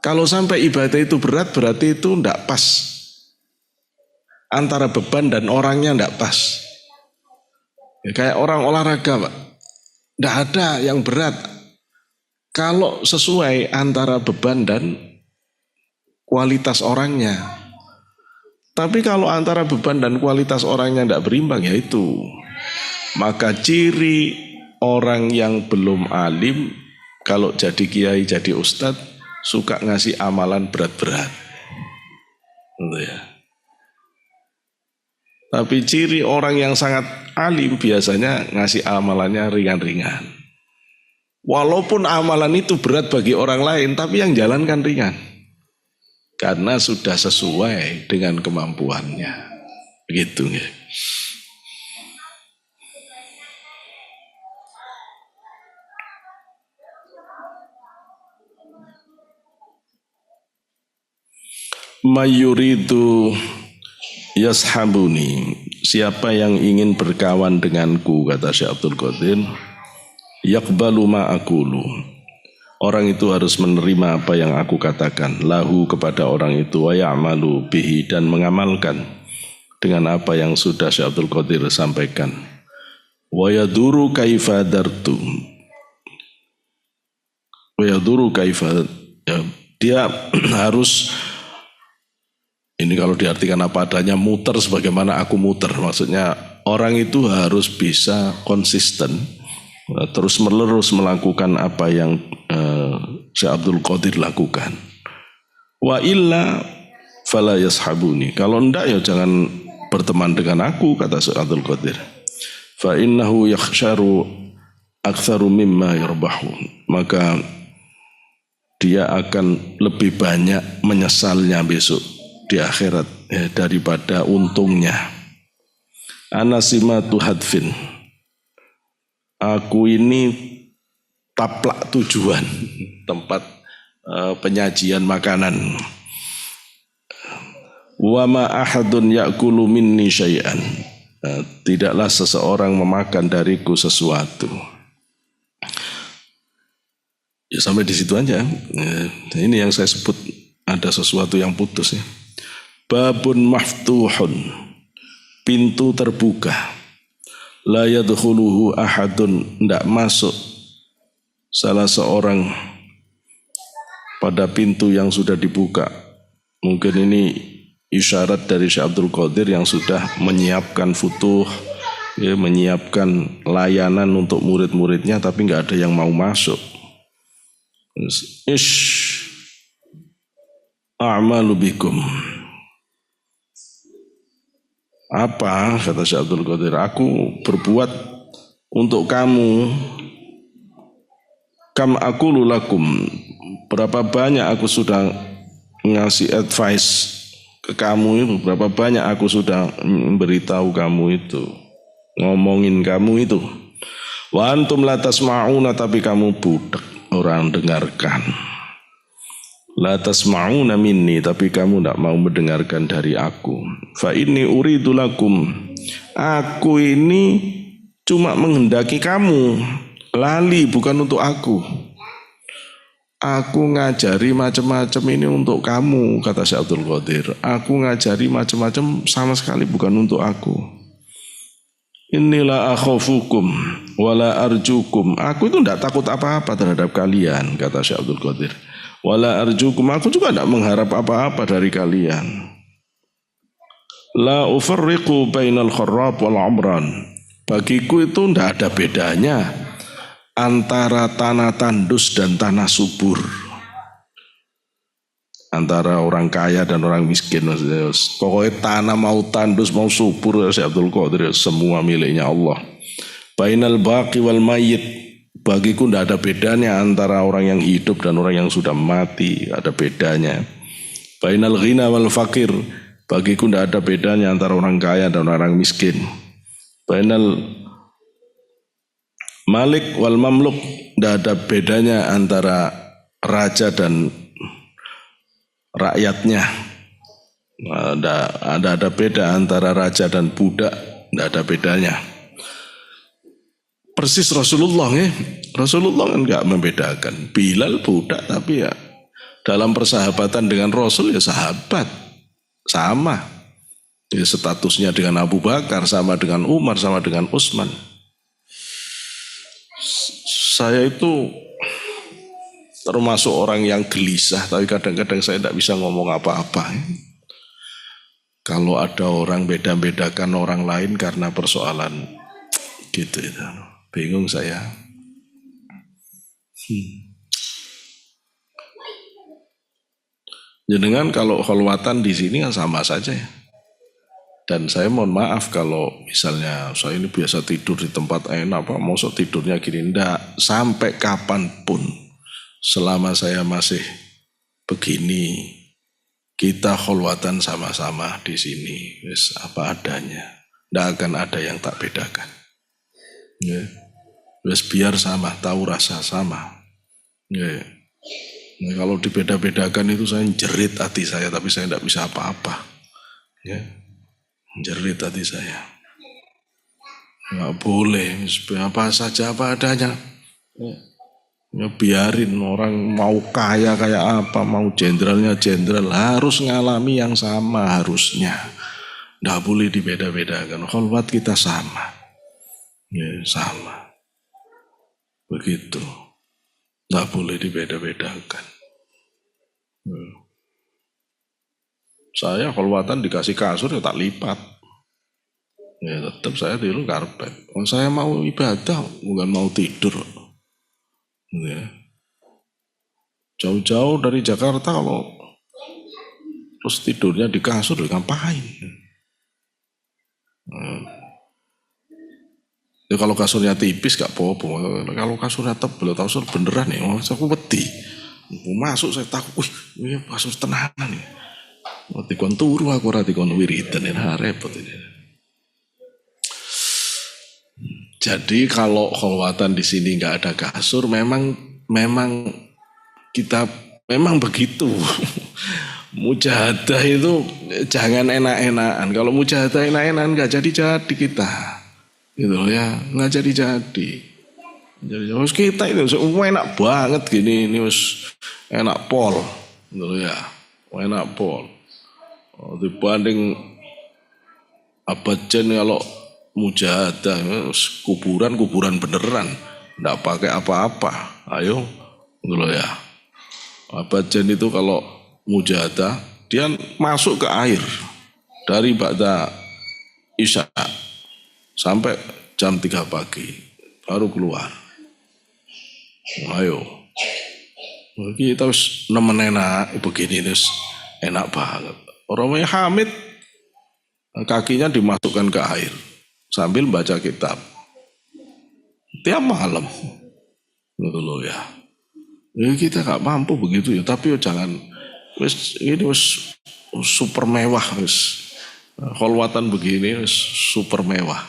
Kalau sampai ibadah itu berat, berarti itu ndak pas. Antara beban dan orangnya ndak pas. Ya, kayak orang olahraga, Pak. Nggak ada yang berat kalau sesuai antara beban dan kualitas orangnya. Tapi kalau antara beban dan kualitas orangnya tidak berimbang, ya itu. Maka ciri orang yang belum alim, kalau jadi kiai, jadi ustadz, suka ngasih amalan berat-berat. Gitu ya. Tapi ciri orang yang sangat alim biasanya ngasih amalannya ringan-ringan. Walaupun amalan itu berat bagi orang lain, tapi yang jalankan ringan. Karena sudah sesuai dengan kemampuannya. Begitu ya. Mayuridu yashabuni, siapa yang ingin berkawan denganku, kata Syekh Abdul Qadir, yaqbalu ma aqulu, orang itu harus menerima apa yang aku katakan, lahu kepada orang itu, wa ya'malu bihi, dan mengamalkan dengan apa yang sudah Syekh Abdul Qadir sampaikan. Wa yaduru kaifa dartu, wa yaduru kaifa, ya, dia harus, ini kalau diartikan apa adanya, muter sebagaimana aku muter. Maksudnya orang itu harus bisa konsisten, terus menerus melakukan apa yang Syekh Abdul Qadir lakukan. Wa illa fala yashabuni, kalau enggak ya jangan berteman dengan aku, kata Syekh Abdul Qadir. Fa innahu yakhsharu aktsaru mimma yarbahu, maka dia akan lebih banyak menyesalnya besok di akhirat daripada untungnya. Anasimatu hadfin, aku ini taplak tujuan, tempat penyajian makanan. Wa ma ahadun ya'kulu minni syai'an, tidaklah seseorang memakan dariku sesuatu. Ya sampai di situ aja. Ini yang saya sebut ada sesuatu yang putus ya. Babun maftuhun, pintu terbuka. La yadkhuluhu ahadun, tidak masuk salah seorang pada pintu yang sudah dibuka. Mungkin ini isyarat dari Syekh Abdul Qadir yang sudah menyiapkan futuh, ya, menyiapkan layanan untuk murid-muridnya, tapi nggak ada yang mau masuk. A'malu bikum. Apa, kata Syekh Abdul Qadir, aku berbuat untuk kamu. Kam aqulu lakum, berapa banyak aku sudah ngasih advice ke kamu itu, berapa banyak aku sudah memberitahu kamu itu, ngomongin kamu itu. Wa antum la tasma'una, tapi kamu budak, orang dengarkan. La tasma'una minni, tapi kamu tidak mau mendengarkan dari aku. Fa inni uridu lakum, aku ini cuma menghendaki kamu. Lali bukan untuk aku. Aku ngajari macam-macam ini untuk kamu, kata Syekh Abdul Qadir. Aku ngajari macam-macam sama sekali bukan untuk aku. Inilah akhafukum wala arjukum. Aku itu tidak takut apa-apa terhadap kalian, kata Syekh Abdul Qadir. Wala arjukum, aku juga tidak mengharap apa-apa dari kalian. La ufarriqu bainal kharrab wal amran. Bagiku itu tidak ada bedanya antara tanah tandus dan tanah subur, antara orang kaya dan orang miskin. Pokoknya tanah mau tandus mau subur, Syekh Abdul Qadir, semua miliknya Allah. Bainal baqi wal mayyit, bagiku tidak ada bedanya antara orang yang hidup dan orang yang sudah mati, ada bedanya. Bainal ghina wal fakir, bagiku tidak ada bedanya antara orang kaya dan orang miskin. Bainal Malik wal mamluk, tidak ada bedanya antara raja dan rakyatnya. Ada beda antara raja dan budak, tidak ada bedanya. Persis Rasulullah ya. Rasulullah kan nggak membedakan. Bilal budak tapi ya dalam persahabatan dengan Rasul ya sahabat. Sama. Ya, statusnya dengan Abu Bakar, sama dengan Umar, sama dengan Utsman. Saya itu termasuk orang yang gelisah, tapi kadang-kadang saya tidak bisa ngomong apa-apa. Kalau ada orang beda-bedakan orang lain karena persoalan gitu itu. Bingung saya. Jenengan kalau kholwatan di sini kan sama saja ya. Dan saya mohon maaf kalau misalnya saya ini biasa tidur di tempat enak, Pak, maksud tidurnya gini, enggak. Sampai kapanpun selama saya masih begini, kita kholwatan sama-sama di sini, wis apa adanya. Enggak akan ada yang tak bedakan. Ya. Wis biar sama, tahu rasa sama. Ya. Nah, kalau dibeda-bedakan itu saya jerit hati saya, tapi saya tidak bisa apa-apa. Ya. Jerit hati saya. Nggak boleh, apa saja apa adanya. Ya, biarin orang mau kaya kayak apa, mau jenderalnya jenderal, harus ngalami yang sama harusnya. Nggak boleh dibeda-bedakan. Kholwat kita sama. Ya, sama. Begitu. Nggak boleh dibeda-bedakan. Saya kholwatan dikasih kasur ya tak lipat. Ya tetap saya tidur karpet. Saya mau ibadah, bukan mau tidur. Ya. Jauh-jauh dari Jakarta kalau terus tidurnya di kasur, ngapain? Ya kalau kasurnya tipis gak apa-apa. Kalau kasurnya tebal, kasur beneran nih, aku wedi. Masuk saya takut, ini kasur tenanan nih. Dikon turu aku ora dikon wiridan, repot ini. Jadi kalau kholwatan di sini nggak ada kasur, memang kita memang begitu. Mujahadah itu jangan enak-enakan. Kalau mujahadah enak-enakan nggak jadi kita, gitu loh ya, nggak jadi. Jadi kita ini enak banget gini, ini enak pol, gitu loh ya, enak pol. Dibanding abajan kalau mujahadah kuburan beneran, nggak pakai apa-apa. Ayo, gitu loh ya. Abajan itu kalau mujahadah dia masuk ke air dari ba'da isya sampai jam 3 pagi baru keluar. Ayo, kita harus nemen enak begini terus enak banget. Orangnya hamid, kakinya dimasukkan ke air sambil baca kitab tiap malam, gitu loh ya. Ya kita gak mampu begitu ya, tapi jangan ini super mewah, kholwatan begini super mewah,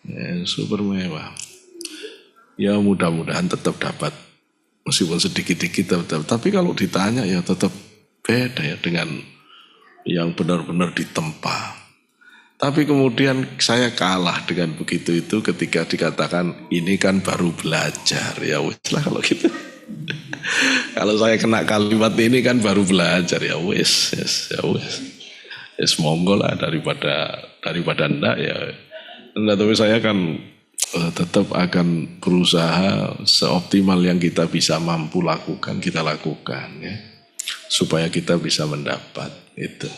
ya, super mewah. Ya mudah-mudahan tetap dapat, meskipun sedikit-sedikit tetap. Tapi kalau ditanya ya tetap beda ya dengan yang benar-benar ditempa. Tapi kemudian saya kalah dengan begitu itu ketika dikatakan ini kan baru belajar. Ya wis lah kalau gitu. Kalau saya kena kalimat ini kan baru belajar, ya wis, ya wis. Yes, monggo lah daripada ndak ya. Ndak, tapi saya kan tetap akan berusaha seoptimal yang kita bisa mampu lakukan, kita lakukan ya. Supaya kita bisa mendapat itu.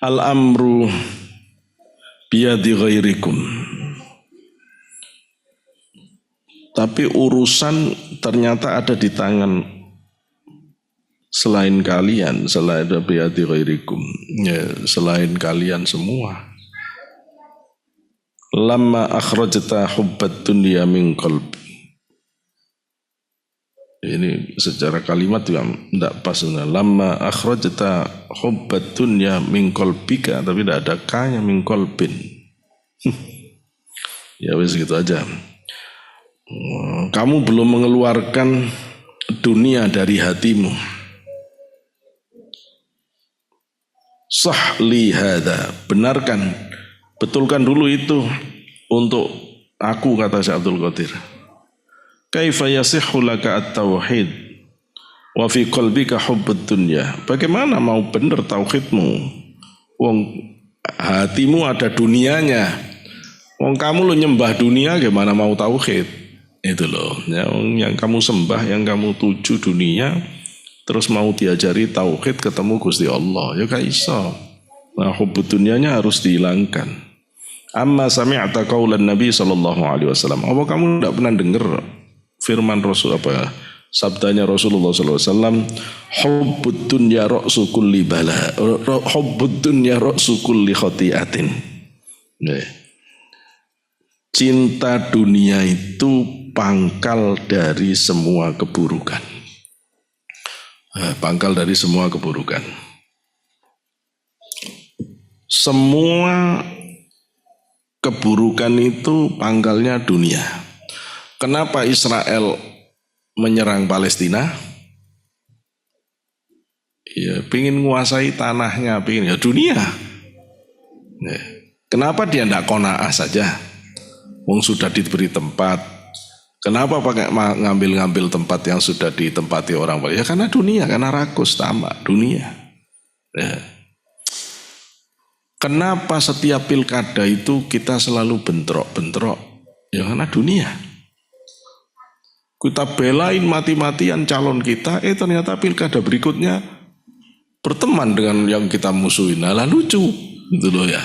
Al-amru biyadi ghairikum. Tapi urusan ternyata ada di tangan selain kalian, selain biati ghairikum, ya, selain kalian semua. Lamma akhrajta hubbat dunya min qalbi. Ini secara kalimat yang tidak pas. Lamma akhrajta hubbat dunya min qalbika, tapi tidak ada kanya min qalbin. Ya wis gitu aja. Kamu belum mengeluarkan dunia dari hatimu. Sah li hadza, benarkan, betulkan dulu itu untuk aku, kata Syekh Abdul Qadir. Kaifa yasihhu laka at-tauhid wa fi qalbika hubbud dunya. Bagaimana mau benar tauhidmu? Wong hatimu ada dunianya. Wong kamu lo nyembah dunia, gimana mau tauhid? Itu loh, yang kamu sembah, yang kamu tuju dunia, terus mau diajari tauhid ketemu Gusti Allah, ya gak iso. Nah, hubbud dunyanya harus dihilangkan. Amma sami'ta qaulan Nabi sallallahu alaihi wasallam. Apa kamu tidak pernah dengar firman Rasul, apa sabdanya Rasulullah sallallahu alaihi wasallam, hubbud dunya ra'su kulli bala, hubbud dunya ra'su kulli khati'atin. Cinta dunia itu pangkal dari semua keburukan. Pangkal dari semua keburukan. Semua keburukan itu pangkalnya dunia. Kenapa Israel menyerang Palestina? Ya, pingin menguasai tanahnya, pingin ya dunia. Ya. Kenapa dia tidak qanaah saja? Wong sudah diberi tempat. Kenapa pakai ngambil-ngambil tempat yang sudah ditempati orang? Ya karena dunia, karena rakus tamak dunia. Ya. Kenapa setiap pilkada itu kita selalu bentrok-bentrok? Ya karena dunia. Kita belain mati-matian calon kita, ternyata pilkada berikutnya berteman dengan yang kita musuhin. Nah lucu, gitu loh ya.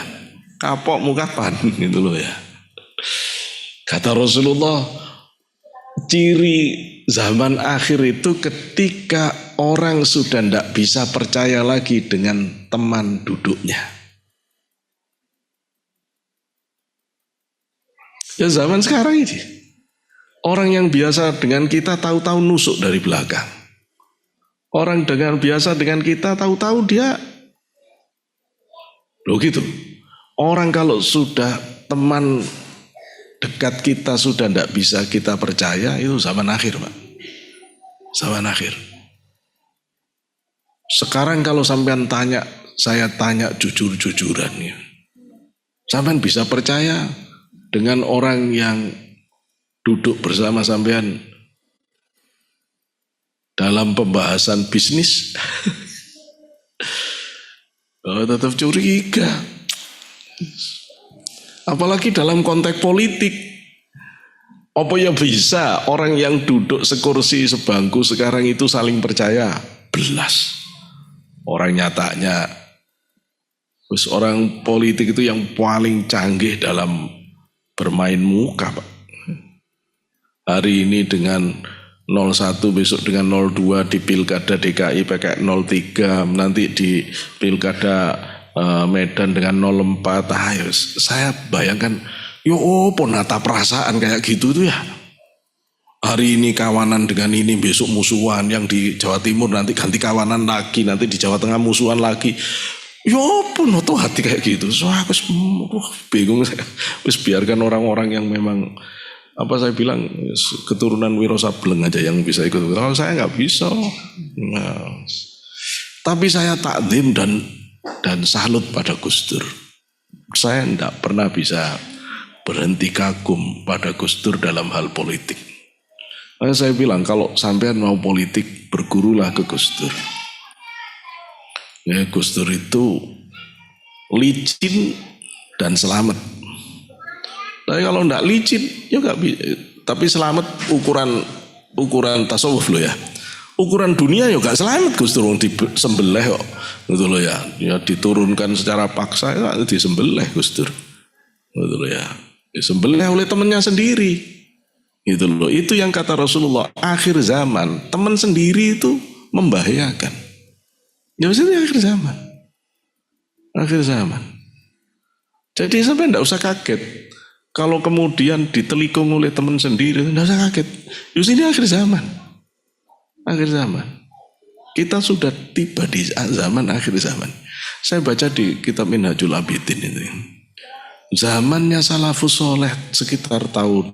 Kapokmu kapan, gitu loh ya. Kata Rasulullah, ciri zaman akhir itu ketika orang sudah tidak bisa percaya lagi dengan teman duduknya. Ya zaman sekarang ini, orang yang biasa dengan kita tahu-tahu nusuk dari belakang. Orang dengan biasa dengan kita tahu-tahu dia, loh gitu. Orang kalau sudah teman dekat kita sudah tidak bisa kita percaya, itu zaman akhir, Pak. Zaman akhir. Sekarang kalau sampean tanya, saya tanya jujur-jujuran ya. Sampean bisa percaya dengan orang yang duduk bersama sampean dalam pembahasan bisnis? Oh, tetap curiga. Apalagi dalam konteks politik. Apa ya bisa orang yang duduk sekursi sebangku sekarang itu saling percaya? Belas. Orang nyatanya, orang politik itu yang paling canggih dalam bermain muka, Pak. Hari ini dengan 01, besok dengan 02 di pilkada DKI pakai 03, nanti di pilkada Medan dengan 04. Ayo, saya bayangkan, nata perasaan kayak gitu tuh ya. Hari ini kawanan dengan ini, besok musuhan. Yang di Jawa Timur nanti ganti kawanan lagi, nanti di Jawa Tengah musuhan lagi. Noto hati kayak gitu. So aku bingung saya. Wis biarkan orang-orang yang memang saya bilang keturunan Wiro Sableng aja yang bisa ikut. Kalau saya nggak bisa. Nah, tapi saya takdim dan salut pada Gus Dur. Saya tidak pernah bisa berhenti kagum pada Gus Dur dalam hal politik. Makanya saya bilang kalau sampean mau politik, bergurulah ke Gus Dur. Ya, Gus Dur itu licin dan selamat. Tapi kalau tidak licin, ya nggak bisa. Tapi selamat ukuran tasawuf loh ya. Ukuran dunia ya gak selamat Gus Dur, disembelih kok, gitu loh ya. Ya diturunkan secara paksa, ya disembelih Gus Dur, gitu loh ya. Disembelih oleh temannya sendiri, gitu loh. Itu yang kata Rasulullah, akhir zaman teman sendiri itu membahayakan. Ya maksudnya akhir zaman. Akhir zaman. Jadi sampai tidak usah kaget. Kalau kemudian ditelikung oleh teman sendiri, tidak usah kaget. Justru ini akhir zaman. Akhir zaman. Kita sudah tiba di zaman akhir zaman. Saya baca di kitab Minhajul Abidin itu. Zamannya salafus soleh sekitar tahun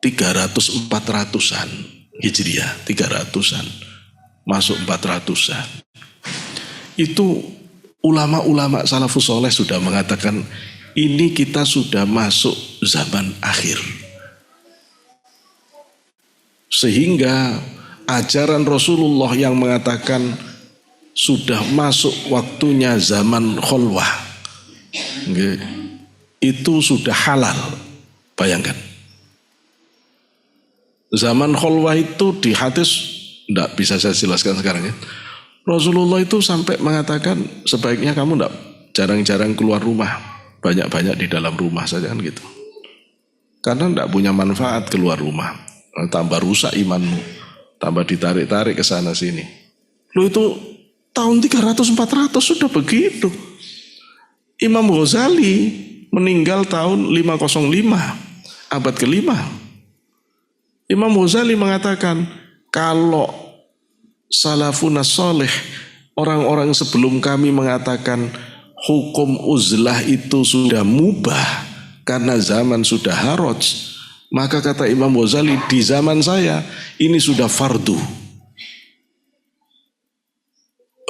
300-400an Hijriah, 300an masuk 400an. Itu ulama-ulama salafus soleh sudah mengatakan ini kita sudah masuk zaman akhir. Sehingga ajaran Rasulullah yang mengatakan sudah masuk waktunya zaman kholwah, itu sudah halal. Bayangkan. Zaman kholwah itu di hadis, tidak bisa saya jelaskan sekarang ya. Rasulullah itu sampai mengatakan sebaiknya kamu tidak jarang-jarang keluar rumah, banyak-banyak di dalam rumah saja kan gitu. Karena tidak punya manfaat keluar rumah, tambah rusak imanmu, tambah ditarik-tarik ke sana sini. Lu itu tahun 300-400 sudah begitu. Imam Ghazali meninggal tahun 505, abad ke-5. Imam Ghazali mengatakan kalau salafun salih, orang-orang sebelum kami mengatakan hukum uzlah itu sudah mubah karena zaman sudah haraj, maka kata Imam Ghazali di zaman saya ini sudah fardu.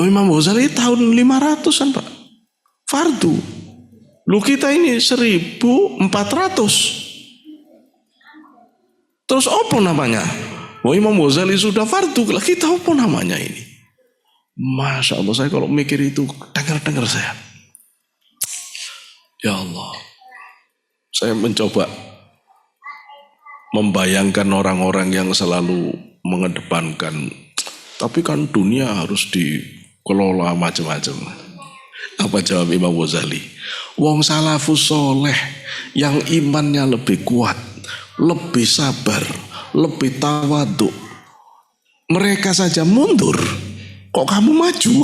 Imam Ghazali tahun 500-an Pak, fardu. Lu kita ini 1400. Terus apa namanya? Oh, Imam Ghazali sudah fardu, kita apa namanya ini? Masya Allah, saya kalau mikir itu dengar saya. Ya Allah, saya mencoba membayangkan orang-orang yang selalu mengedepankan, tapi kan dunia harus dikelola macam-macam. Apa jawab Imam Ghazali? Wong salafus soleh yang imannya lebih kuat, lebih sabar, lebih tawaduk, mereka saja mundur, kok kamu maju?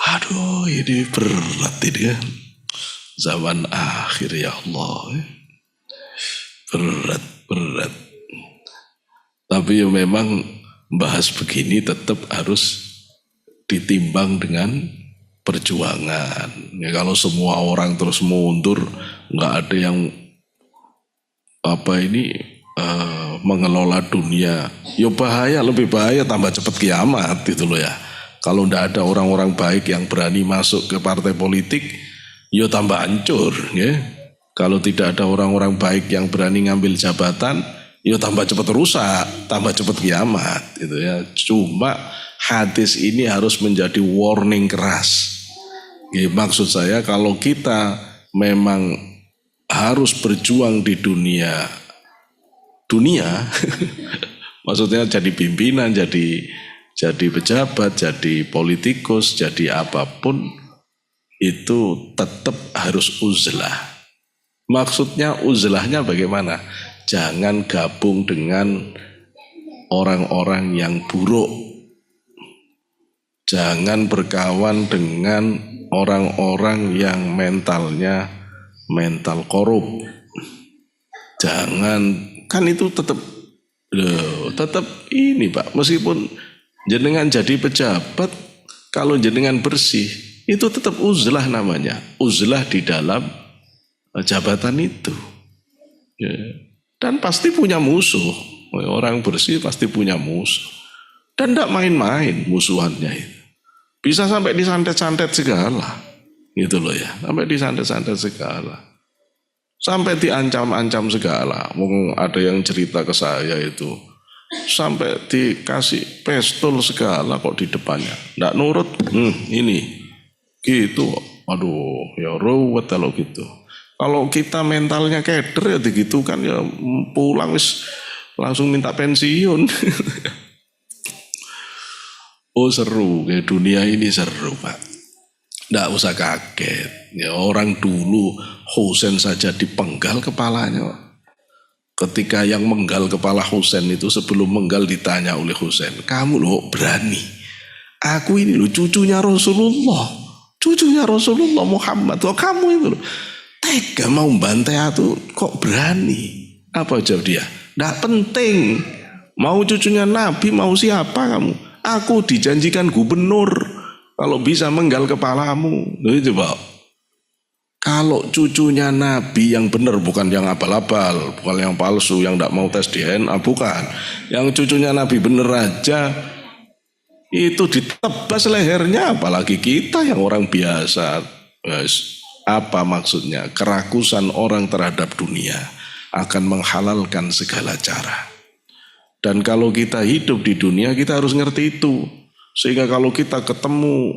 Aduh, ini berat ini kan. Zaman akhir ya Allah. Berat. Tapi ya memang bahas begini tetap harus ditimbang dengan perjuangan. Ya, kalau semua orang terus mundur, nggak ada yang mengelola dunia, ya bahaya, lebih bahaya, tambah cepat kiamat gitu loh ya. Kalau nggak ada orang-orang baik yang berani masuk ke partai politik, ya tambah hancur ya. Kalau tidak ada orang-orang baik yang berani ngambil jabatan, ya tambah cepat rusak, tambah cepat kiamat gitu ya. Cuma hadis ini harus menjadi warning keras. Ya, maksud saya kalau kita memang harus berjuang di dunia maksudnya jadi pimpinan, jadi pejabat, jadi politikus, jadi apapun, itu tetap harus uzlah. Maksudnya uzlahnya bagaimana? Jangan gabung dengan orang-orang yang buruk. Jangan berkawan dengan orang-orang yang mental korup. Jangan, kan itu tetap ini Pak, meskipun jenengan jadi pejabat, kalau jenengan bersih, itu tetap uzlah namanya. Uzlah di dalam jabatan itu. Ya. Dan pasti punya musuh. Orang bersih pasti punya musuh. Dan tidak main-main musuhannya itu. Bisa sampai disantet-santet segala. Gitu loh ya. Sampai disantet-santet segala. Sampai diancam-ancam segala. Ada yang cerita ke saya itu. Sampai dikasih pistol segala kok di depannya. Nggak nurut. Ini. Gitu. Aduh, ya ruwet kalau gitu. Kalau kita mentalnya keder ya gitu kan ya pulang wis langsung minta pensiun. Oh seru, kayak dunia ini seru Pak. Nggak usah kaget. Ya, orang dulu Husain saja dipenggal kepalanya. Ketika yang menggal kepala Husain itu sebelum menggal ditanya oleh Husain, kamu loh berani. Aku ini loh cucunya Rasulullah. Cucunya Rasulullah Muhammad. Loh, kamu itu loh. Tega mau bantai aku kok berani. Apa jawab dia? Nggak penting. Mau cucunya Nabi, mau siapa kamu? Aku dijanjikan gubernur. Kalau bisa menggal kepalamu. Loh, coba. Kalau cucunya Nabi yang benar, bukan yang abal-abal, bukan yang palsu, yang tidak mau tes DNA, bukan. Yang cucunya Nabi benar aja, itu ditebas lehernya, apalagi kita yang orang biasa. Apa maksudnya? Kerakusan orang terhadap dunia akan menghalalkan segala cara. Dan kalau kita hidup di dunia, kita harus ngerti itu. Sehingga kalau kita ketemu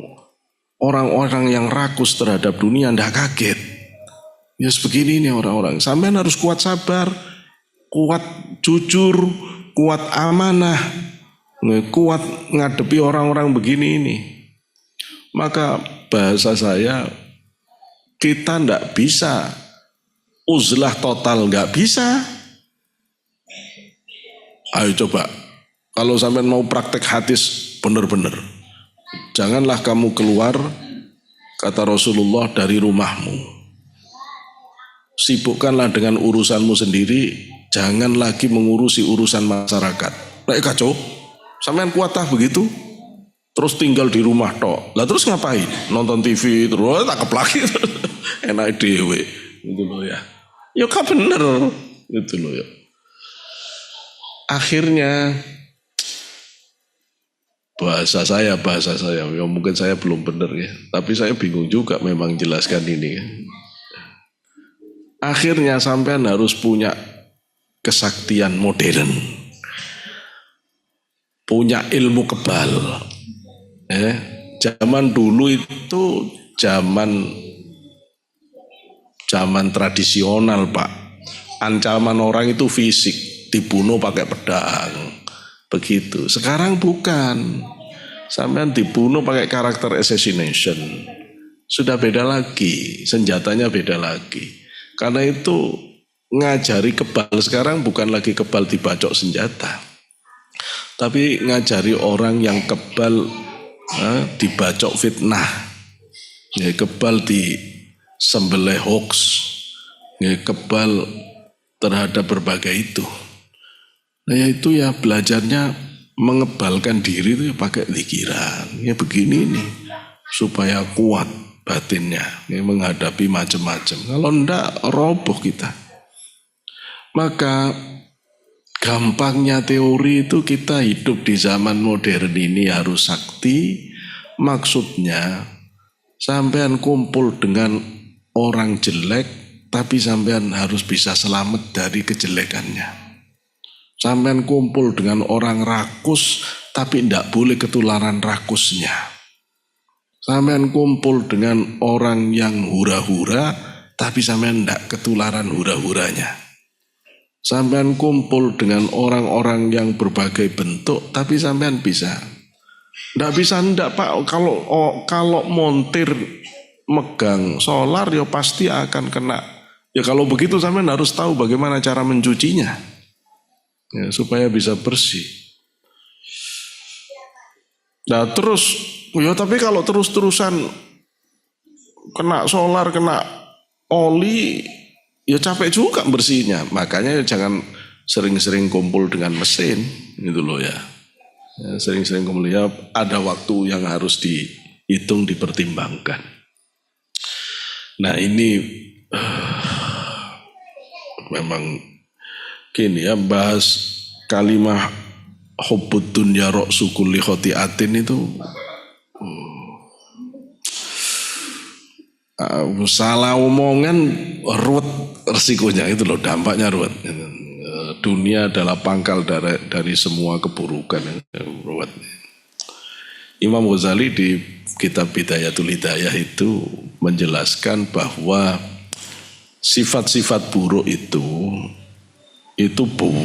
orang-orang yang rakus terhadap dunia, ndak kaget. Ya sebegini nih orang-orang. Sampean harus kuat sabar, kuat jujur, kuat amanah, kuat ngadepi orang-orang begini ini. Maka bahasa saya, kita ndak bisa uzlah total, nggak bisa. Ayo coba, kalau sampean mau praktek hadis benar-benar, janganlah kamu keluar, kata Rasulullah, dari rumahmu. Sibukkanlah dengan urusanmu sendiri, jangan lagi mengurusi urusan masyarakat. Nah, kacau, sampean kuatah begitu? Terus tinggal di rumah tok. Lah terus ngapain? Nonton TV terus tak keplaki. Enak dewe. Gitu loh ya. Ya kan bener. Gitu loh ya. Akhirnya bahasa saya, ya mungkin saya belum benar ya, tapi saya bingung juga memang jelaskan ini. Akhirnya sampean harus punya kesaktian modern, punya ilmu kebal. Zaman dulu itu zaman tradisional Pak, ancaman orang itu fisik, dibunuh pakai pedang. Begitu. Sekarang bukan. Sampean dibunuh pakai karakter assassination. Sudah beda lagi, senjatanya beda lagi. Karena itu ngajari kebal sekarang bukan lagi kebal dibacok senjata. Tapi ngajari orang yang kebal dibacok fitnah. Ya, kebal di sembelih hoax. Ya, kebal terhadap berbagai itu. Nah itu ya belajarnya mengebalkan diri itu ya pakai zikiran. Ya begini nih supaya kuat batinnya ya, menghadapi macam-macam. Kalau enggak roboh kita. Maka gampangnya teori itu kita hidup di zaman modern ini harus sakti. Maksudnya sampean kumpul dengan orang jelek tapi sampean harus bisa selamat dari kejelekannya. Sampean kumpul dengan orang rakus, tapi tidak boleh ketularan rakusnya. Sampean kumpul dengan orang yang hura-hura, tapi sampean tidak ketularan hura-huranya. Sampean kumpul dengan orang-orang yang berbagai bentuk, tapi sampean bisa. Tidak bisa ndak Pak, kalau montir megang solar, ya pasti akan kena. Ya kalau begitu sampean harus tahu bagaimana cara mencucinya. Ya, supaya bisa bersih. Nah terus, ya tapi kalau terus-terusan kena solar, kena oli, ya capek juga bersihnya. Makanya jangan sering-sering kumpul dengan mesin, gitu loh ya. Sering-sering kumpul, ya ada waktu yang harus dihitung, dipertimbangkan. Nah ini memang gini ya, bahas kalimah hubbud dunya ra'su kulli khotiatin itu salah omongan ruwet resikonya, itu loh dampaknya ruwet. Dunia adalah pangkal dari semua keburukan, ruwet. Imam Ghazali di kitab Bidayatul Hidayah itu menjelaskan bahwa sifat-sifat buruk itu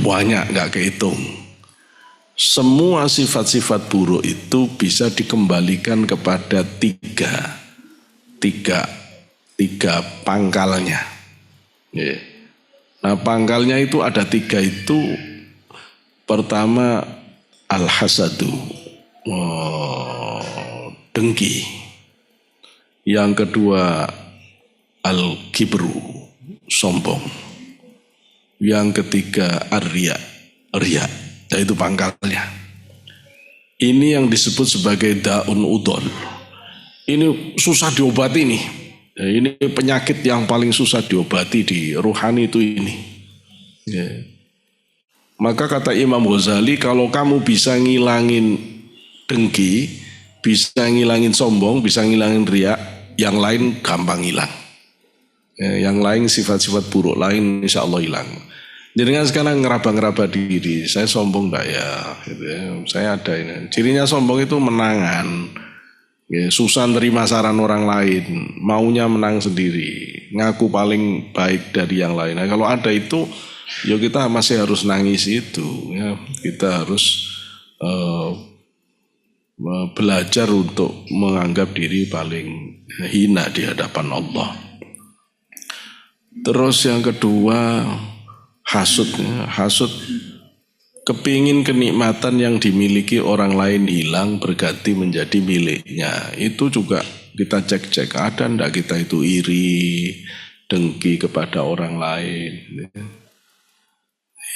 banyak, gak kehitung. Semua sifat-sifat buruk itu bisa dikembalikan kepada tiga pangkalnya. Nah pangkalnya itu ada 3 itu. Pertama al-hasadu, dengki. Yang kedua al-kibru, sombong. Yang ketiga ar-riya, riya. Nah itu pangkalnya. Ini yang disebut sebagai daun udon. Ini susah diobati nih. Nah, ini penyakit yang paling susah diobati di rohani itu ini. Ya. Maka kata Imam Ghazali, kalau kamu bisa ngilangin dengki, bisa ngilangin sombong, bisa ngilangin riya, yang lain gampang hilang. Ya, yang lain sifat-sifat buruk lain insya Allah hilang. Jadi kan sekarang ngeraba-ngeraba diri, saya sombong enggak ya? Gitu ya. Saya ada ini. Cirinya sombong itu menangan, ya, susah nerima saran orang lain, maunya menang sendiri, ngaku paling baik dari yang lain. Nah, kalau ada itu, ya kita masih harus nangis itu, ya. Kita harus belajar untuk menganggap diri paling hina di hadapan Allah. Terus yang kedua hasud, hasud kepingin kenikmatan yang dimiliki orang lain hilang berganti menjadi miliknya. Itu juga kita cek-cek, ada ndak kita itu iri, dengki kepada orang lain.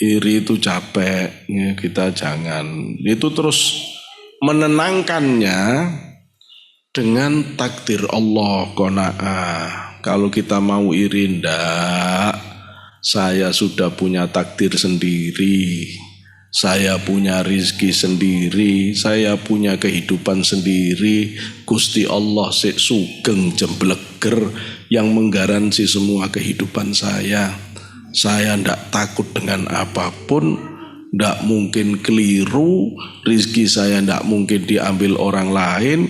Iri itu capek, ya, kita jangan. Itu terus menenangkannya dengan takdir Allah, qanaah. Kalau kita mau iri ndak, saya sudah punya takdir sendiri, saya punya rizki sendiri, saya punya kehidupan sendiri. Gusti Allah sik sugeng jembleger yang menggaransi semua kehidupan saya. Saya ndak takut dengan apapun, ndak mungkin keliru, rizki saya ndak mungkin diambil orang lain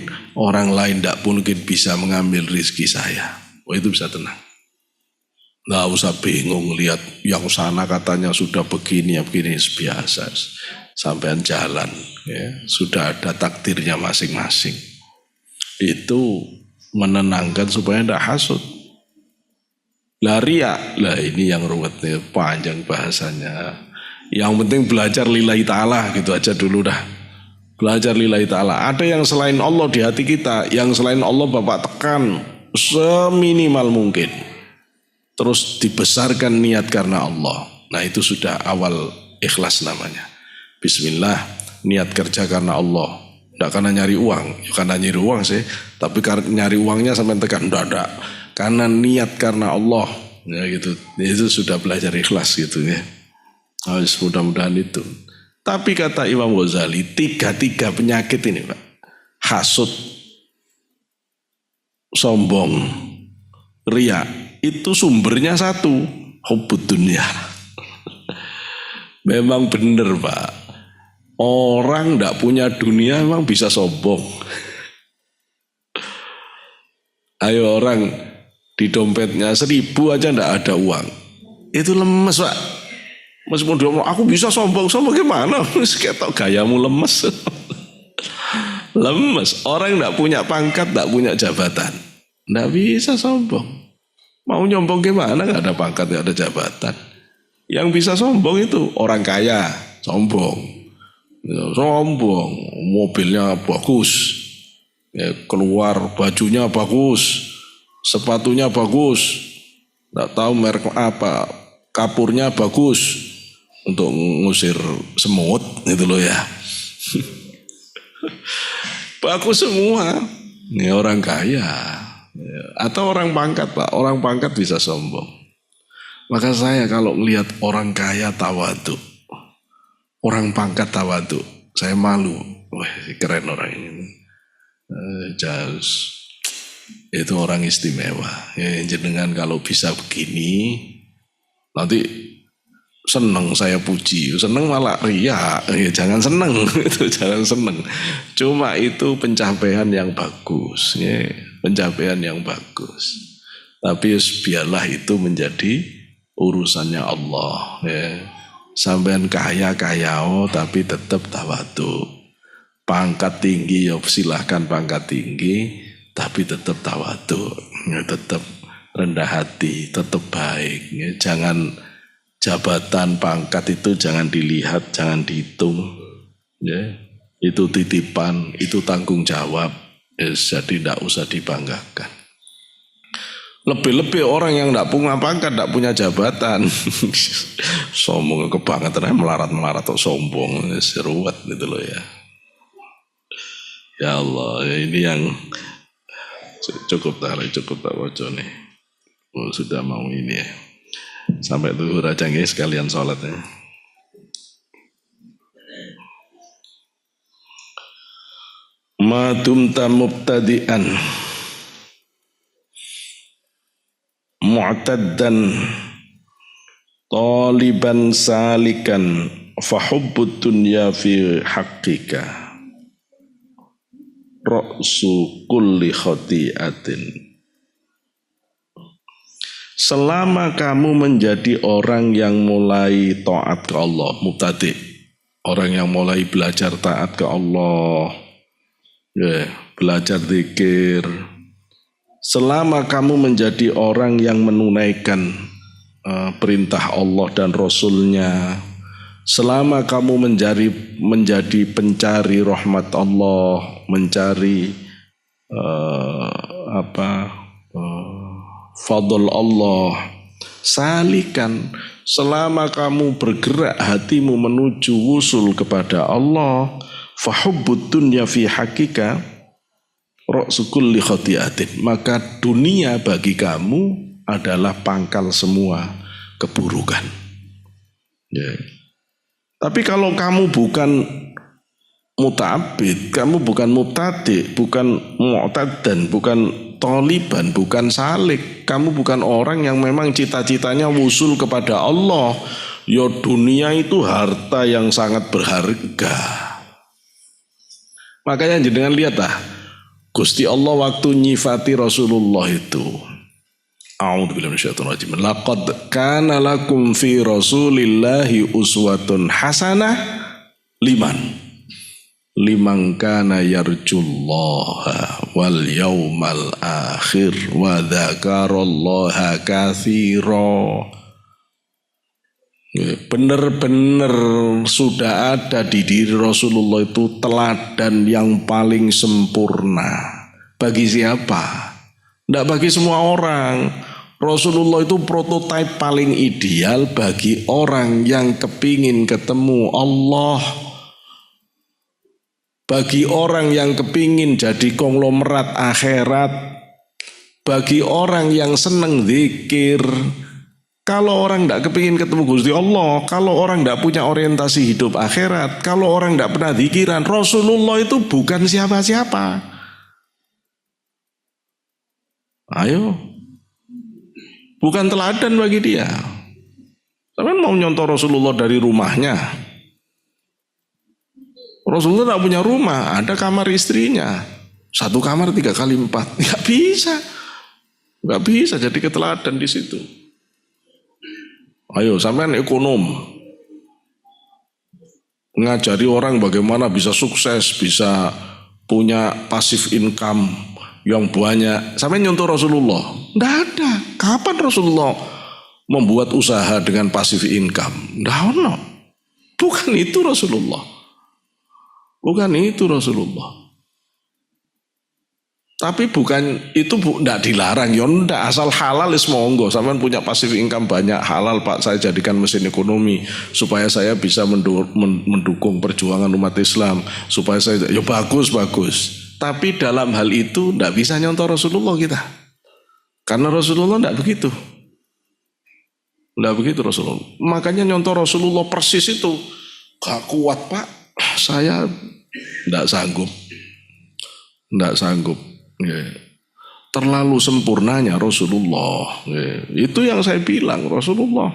ndak mungkin bisa mengambil rizki saya. Oh itu bisa tenang. Nggak usah bingung lihat yang sana katanya sudah begini ya begini, biasa. Sampean jalan, ya, sudah ada takdirnya masing-masing. Itu menenangkan supaya tidak hasut. Lah riya, lah ini yang ruwetnya panjang bahasanya. Yang penting belajar lillahi ta'ala gitu aja dulu dah. Belajar lillahi ta'ala. Ada yang selain Allah di hati kita, yang selain Allah Bapak tekan seminimal mungkin. Terus dibesarkan niat karena Allah. Nah itu sudah awal ikhlas namanya. Bismillah, niat kerja karena Allah. Tidak karena nyari uang, ya karena nyari uang sih. Tapi nyari uangnya sampai tekan, tidak. Karena niat karena Allah. Ya gitu. Itu sudah belajar ikhlas gitu ya. Harus mudah-mudahan itu. Tapi kata Imam Ghazali, 3 penyakit ini Pak. Hasud, sombong, riya, itu sumbernya satu, hubbud dunya. Memang benar Pak, orang tidak punya dunia memang bisa sombong. Ayo orang di dompetnya 1.000 aja tidak ada uang, itu lemes Pak. Meskipun dia ngomong, aku bisa sombong gimana? Ketok gayamu lemes. Lemes, orang tidak punya pangkat, tidak punya jabatan, tidak bisa sombong. Mau nyombong gimana? Gak ada pangkat, gak ada jabatan. Yang bisa sombong itu orang kaya, sombong. Sombong, mobilnya bagus, ya, keluar bajunya bagus, sepatunya bagus, gak tahu merek apa, kapurnya bagus untuk ngusir semut, gitu loh ya. Bagus semua. Ini orang kaya. Atau orang pangkat Pak, orang pangkat bisa sombong. Maka saya kalau melihat orang kaya tawadhu, orang pangkat tawadhu, saya malu. Wah keren orang ini. Jas, itu orang istimewa. Ya, jenengan kalau bisa begini, nanti seneng saya puji, seneng malah riya, ya, jangan seneng, itu jangan seneng. Cuma itu pencapaian yang bagus, ya, pencapaian yang bagus. Tapi biarlah itu menjadi urusannya Allah. Ya. Sampean kaya tapi tetap tawadhu. Pangkat tinggi ya silahkan pangkat tinggi, tapi tetap tawadhu, ya, tetap rendah hati, tetap baik. Ya. Jabatan, pangkat itu jangan dilihat, jangan dihitung. Ya, itu titipan, itu tanggung jawab. Jadi tidak usah dibanggakan. Lebih-lebih orang yang tidak punya pangkat, tidak punya jabatan, sombong kebangetan, melarat-melarat atau sombong, seruat gitu loh ya. Ya Allah, ini yang cukup tak wajah nih. Oh, sudah mau ini ya. Sampai zuhur aja nggih sekalian sholatnya. Ma dumta mubtadi'an mu'taddan taliban salikan fahubbud dunya fi haqqika ra'su kulli khati'atin. Selama kamu menjadi orang yang mulai taat ke Allah, mubtadi', orang yang mulai belajar taat ke Allah, ya, belajar zikir. Selama kamu menjadi orang yang menunaikan perintah Allah dan Rasulnya, selama kamu menjadi pencari rahmat Allah, mencari fadl Allah, salikan, selama kamu bergerak hatimu menuju wusul kepada Allah, fahubbud dunya fi hakika ra'su kulli khati'atin, maka dunia bagi kamu adalah pangkal semua keburukan. Ya. Tapi kalau kamu bukan muta'abbid, kamu bukan mubtadi', bukan mu'taddan, bukan taliban, bukan salik, kamu bukan orang yang memang cita-citanya wusul kepada Allah, ya dunia itu harta yang sangat berharga. Makanya jenengan lihatlah, Gusti Allah waktu nyifati Rasulullah itu, a'udzubillahi minasyaitonir rajim, laqad kana lakum fi rasulillahi uswatun hasanah liman kana yarjullaha wal yaumal akhir wa dzakarallaha katsira. Benar-benar sudah ada di diri Rasulullah itu teladan yang paling sempurna. Bagi siapa? Tidak bagi semua orang. Rasulullah itu prototipe paling ideal bagi orang yang kepingin ketemu Allah, bagi orang yang kepingin jadi konglomerat akhirat, bagi orang yang seneng zikir. Kalau orang tidak kepingin ketemu Gusti Allah, kalau orang tidak punya orientasi hidup akhirat, kalau orang tidak pernah zikiran, Rasulullah itu bukan siapa-siapa. Ayo, bukan teladan bagi dia. Sampeyan mau nyontoh Rasulullah dari rumahnya. Rasulullah tidak punya rumah, ada kamar istrinya. 1 kamar 3 kali 4, nggak bisa jadi keteladan di situ. Ayo, sampean ekonom, ngajari orang bagaimana bisa sukses, bisa punya passive income yang banyak. Sampean nyontoh Rasulullah, nggak ada. Kapan Rasulullah membuat usaha dengan passive income? Nggak ada. Bukan itu Rasulullah. Bukan itu Rasulullah. Tapi bukan itu tidak dilarang, ya ndak, asal halal is monggo. Sampean punya passive income banyak, halal Pak, saya jadikan mesin ekonomi supaya saya bisa mendukung perjuangan umat Islam, supaya saya, ya bagus. Tapi dalam hal itu ndak bisa nyontoh Rasulullah kita, karena Rasulullah ndak begitu. Ndak begitu Rasulullah. Makanya nyontoh Rasulullah persis itu gak kuat Pak, saya ndak sanggup. Ya. Terlalu sempurnanya Rasulullah. Ya. Itu yang saya bilang, Rasulullah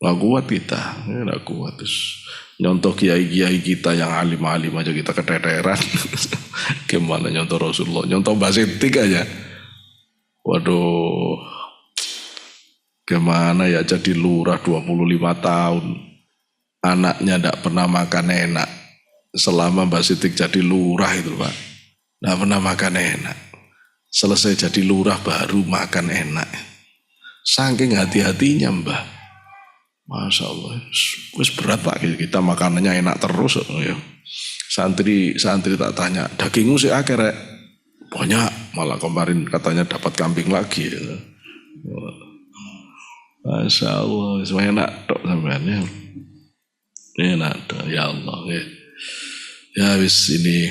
gak kuat kita, gak kuat. Terus nyontoh kiai-kiai kita yang alim-alim aja kita keteteran. Gimana nyontoh Rasulullah? Nyontoh Mbak Siti aja, waduh, gimana ya, jadi lurah 25 tahun, anaknya gak pernah makan enak. Selama Mbak Siti jadi lurah itu Pak, tidak pernah makan enak. Selesai jadi lurah baru makan enak. Saking hati-hatinya Mbah. Masya Allah. Wis berat Pak, kita makanannya enak terus. Ya. Santri tak tanya, dagingmu sih akhirnya banyak. Malah kemarin katanya dapat kambing lagi. Masya Allah. Semuanya enak dok sampeannya. Enak dok. Ya Allah. Ya wis ini.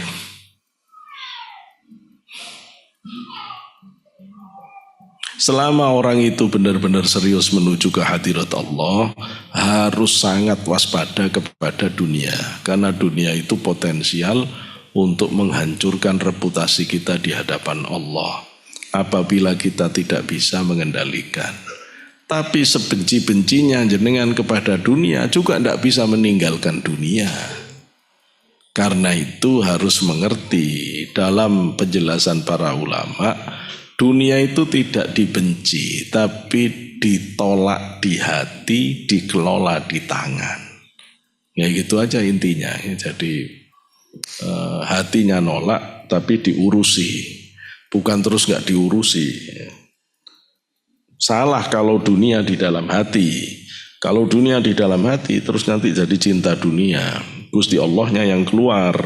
Selama orang itu benar-benar serius menuju ke hadirat Allah, harus sangat waspada kepada dunia. Karena dunia itu potensial untuk menghancurkan reputasi kita di hadapan Allah apabila kita tidak bisa mengendalikan. Tapi sebenci-bencinya jenengan kepada dunia juga tidak bisa meninggalkan dunia. Karena itu harus mengerti dalam penjelasan para ulama, dunia itu tidak dibenci, tapi ditolak di hati, dikelola di tangan. Ya gitu aja intinya. Jadi hatinya nolak, tapi diurusi. Bukan terus nggak diurusi. Salah kalau dunia di dalam hati. Kalau dunia di dalam hati, terus nanti jadi cinta dunia. Gusti Allahnya yang keluar.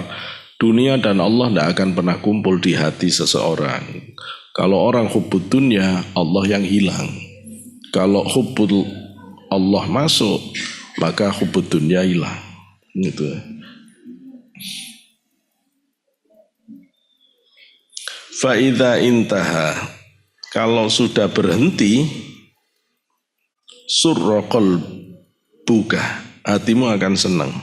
Dunia dan Allah tidak akan pernah kumpul di hati seseorang. Kalau orang hubbud dunia, Allah yang hilang. Kalau hubbud Allah masuk, maka hubbud dunia hilang. Gitu. Fa'idha intaha, kalau sudah berhenti, surra qalbuka, hatimu akan senang.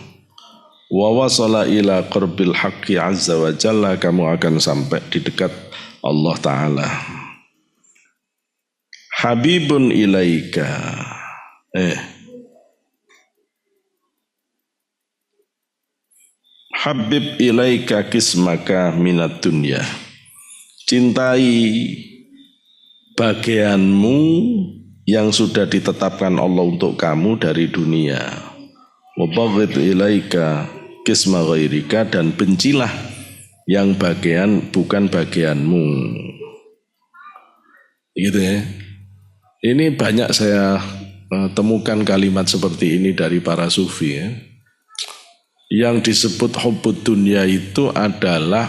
Wa wasala ila qurbil haqqi azza wa jalla, kamu akan sampai di dekat Allah Ta'ala. Habibun ilaika, habib ilaika kismaka minat dunya, cintai bagianmu yang sudah ditetapkan Allah untuk kamu dari dunia. Wa baghid ilaika kisma ghairika, dan bencilah yang bagian bukan bagianmu. Gitu ya. Ini banyak saya temukan kalimat seperti ini dari para sufi ya. Yang disebut hubbud dunia itu adalah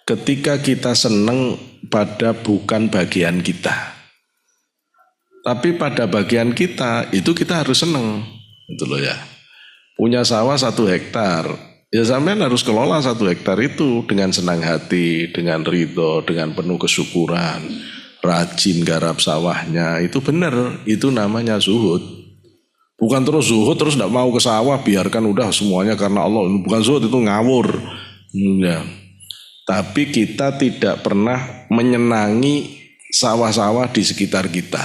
ketika kita senang pada bukan bagian kita. Tapi pada bagian kita itu kita harus senang. Gitu loh ya. Punya sawah 1 hektar, ya sampean harus kelola 1 hektar itu dengan senang hati, dengan ridho, dengan penuh kesyukuran, rajin garap sawahnya, itu benar, itu namanya zuhud. Bukan terus zuhud terus tidak mau ke sawah, biarkan udah semuanya karena Allah, bukan zuhud, itu ngawur. Ya. Tapi kita tidak pernah menyenangi sawah-sawah di sekitar kita.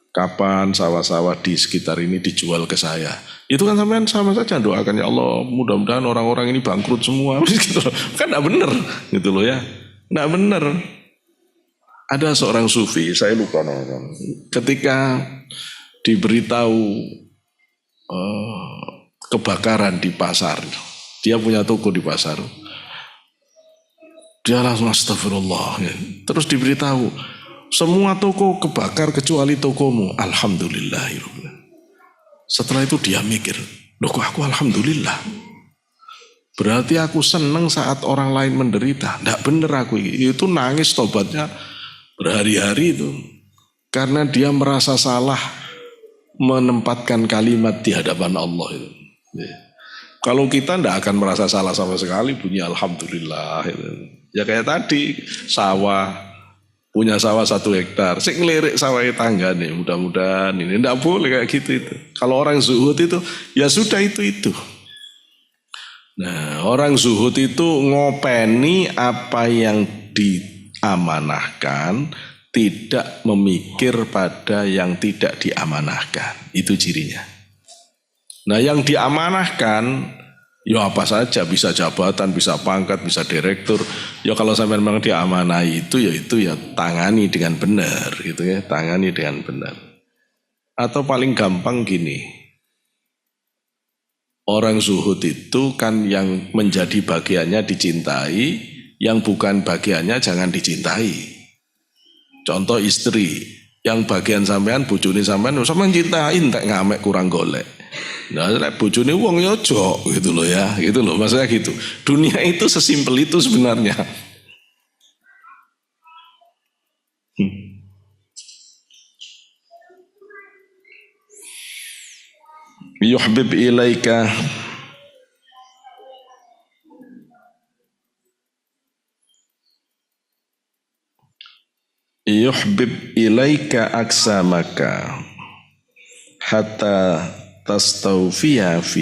Kapan sawah-sawah di sekitar ini dijual ke saya? Itu kan sampean sama saja doakan, ya Allah mudah-mudahan orang-orang ini bangkrut semua. Gitu loh. Kan tidak benar gitu loh ya. Tidak benar. Ada seorang sufi, saya lupa namanya, ketika diberitahu kebakaran di pasar, dia punya toko di pasar, dia langsung astagfirullah. Terus diberitahu semua toko kebakar kecuali tokomu. Alhamdulillahirobbilalamin. Setelah itu dia mikir, loh kok aku alhamdulillah? Berarti aku senang saat orang lain menderita. Tidak benar aku itu nangis tobatnya berhari-hari itu. Karena dia merasa salah menempatkan kalimat di hadapan Allah itu. Kalau kita tidak akan merasa salah sama sekali, bunyi alhamdulillah. Ya kayak tadi punya sawah 1 hektar, sik ngelirik sawah tangga nih, mudah-mudahan ini tidak boleh kayak gitu itu. Kalau orang zuhud itu, ya sudah itu. Nah, orang zuhud itu ngopeni apa yang diamanahkan, tidak memikir pada yang tidak diamanahkan. Itu cirinya. Nah, yang diamanahkan, ya apa saja, bisa jabatan, bisa pangkat, bisa direktur. Ya kalau sampai memang diamanahi itu ya tangani dengan benar gitu ya, tangani dengan benar. Atau paling gampang gini, orang zuhud itu kan yang menjadi bagiannya dicintai, yang bukan bagiannya jangan dicintai. Contoh istri, yang bagian sampean bojone sampean cintain tak ngamek kurang golek. Nah, bojone wong ya ojo gitu loh ya, gitu loh maksudnya gitu. Dunia itu sesimpel itu sebenarnya. Yuhbib ilaika aksamaka hatta tastawfiyaha.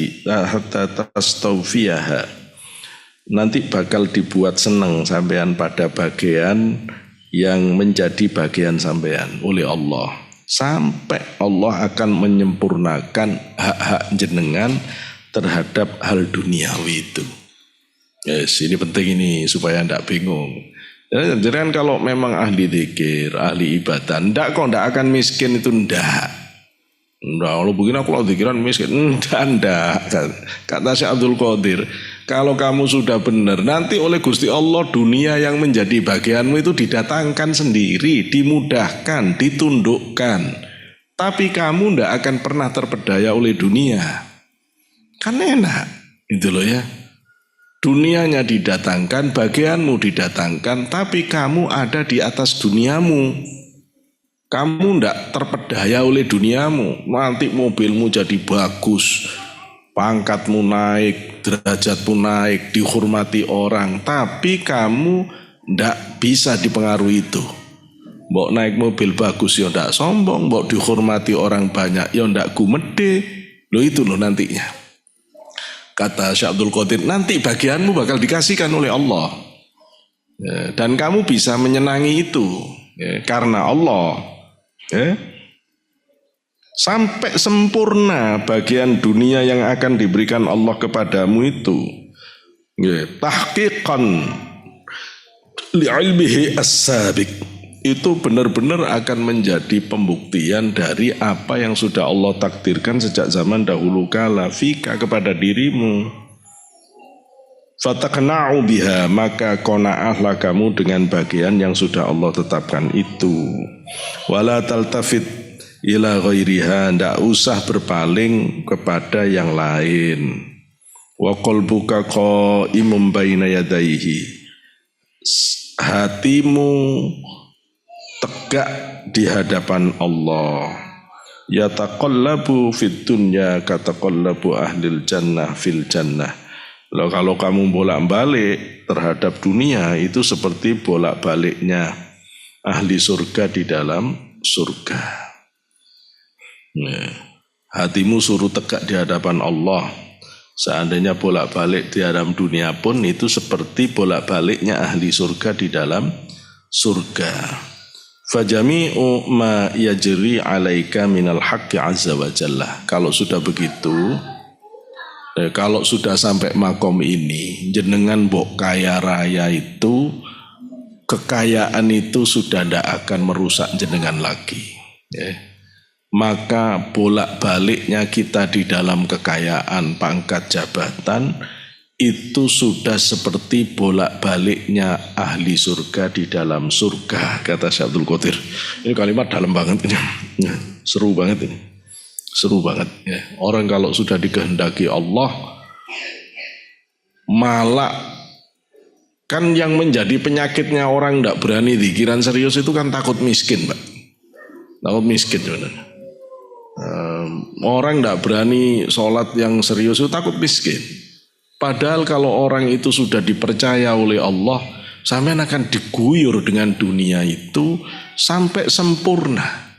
Nanti bakal dibuat senang sampean pada bagian yang menjadi bagian sampean oleh Allah, sampai Allah akan menyempurnakan hak-hak jenengan terhadap hal duniawi itu. Yes, ini penting ini supaya ndak bingung. Jadi kan kalau memang ahli dzikir, ahli ibadah, ndak akan miskin itu ndak. Ndak, kalau begini aku kalau dzikiran miskin, ndak. Kata Syekh Abdul Qadir, kalau kamu sudah benar, nanti oleh Gusti Allah dunia yang menjadi bagianmu itu didatangkan sendiri, dimudahkan, ditundukkan. Tapi kamu ndak akan pernah terpedaya oleh dunia. Kan enak, itu loh ya. Dunianya didatangkan, bagianmu didatangkan, tapi kamu ada di atas duniamu. Kamu ndak terpedaya oleh duniamu. Nanti mobilmu jadi bagus, pangkatmu naik, derajatmu naik, dihormati orang, tapi kamu ndak bisa dipengaruhi itu. Mbok naik mobil bagus ya ndak sombong, mbok dihormati orang banyak ya ndak gumede. Loh itu loh nantinya. Kata Syekh Abdul Qadir, nanti bagianmu bakal dikasihkan oleh Allah. Dan kamu bisa menyenangi itu karena Allah. Sampai sempurna bagian dunia yang akan diberikan Allah kepadamu itu. Tahqiqan li'ilmihi as-sabiq. Itu benar-benar akan menjadi pembuktian dari apa yang sudah Allah takdirkan sejak zaman dahulu kala fika kepada dirimu. Fataqna'u biha, maka qanaahlah kamu dengan bagian yang sudah Allah tetapkan itu. Wala taltafit ila ghairiha, ndak usah berpaling kepada yang lain. Wa qalbuka qa'imun baina yadayhi, hatimu tegak di hadapan Allah. Yataqallabu fid dunya kataqallabu ahlil jannah fil jannah. Loh, kalau kamu bolak-balik terhadap dunia itu seperti bolak-baliknya ahli surga di dalam surga. Hatimu suruh tegak di hadapan Allah. Seandainya bolak-balik di dalam dunia pun itu seperti bolak-baliknya ahli surga di dalam surga. Fajami'u ma yajri 'alaika minal haqqi 'azza wa jalla. Kalau sudah begitu, kalau sudah sampai makom ini, jenengan mbok kaya raya itu, kekayaan itu sudah tidak akan merusak jenengan lagi. Maka bolak-baliknya kita di dalam kekayaan, pangkat jabatan, itu sudah seperti bolak-baliknya ahli surga di dalam surga, kata Syekh Abdul Qadir. Ini kalimat dalam banget ini. Seru banget ini. Seru banget ya. Orang kalau sudah dikehendaki Allah, malah kan yang menjadi penyakitnya orang tidak berani dzikiran serius itu kan takut miskin, Pak. Takut miskin sebenarnya. Orang tidak berani sholat yang serius itu takut miskin. Padahal kalau orang itu sudah dipercaya oleh Allah, sampean akan diguyur dengan dunia itu sampai sempurna.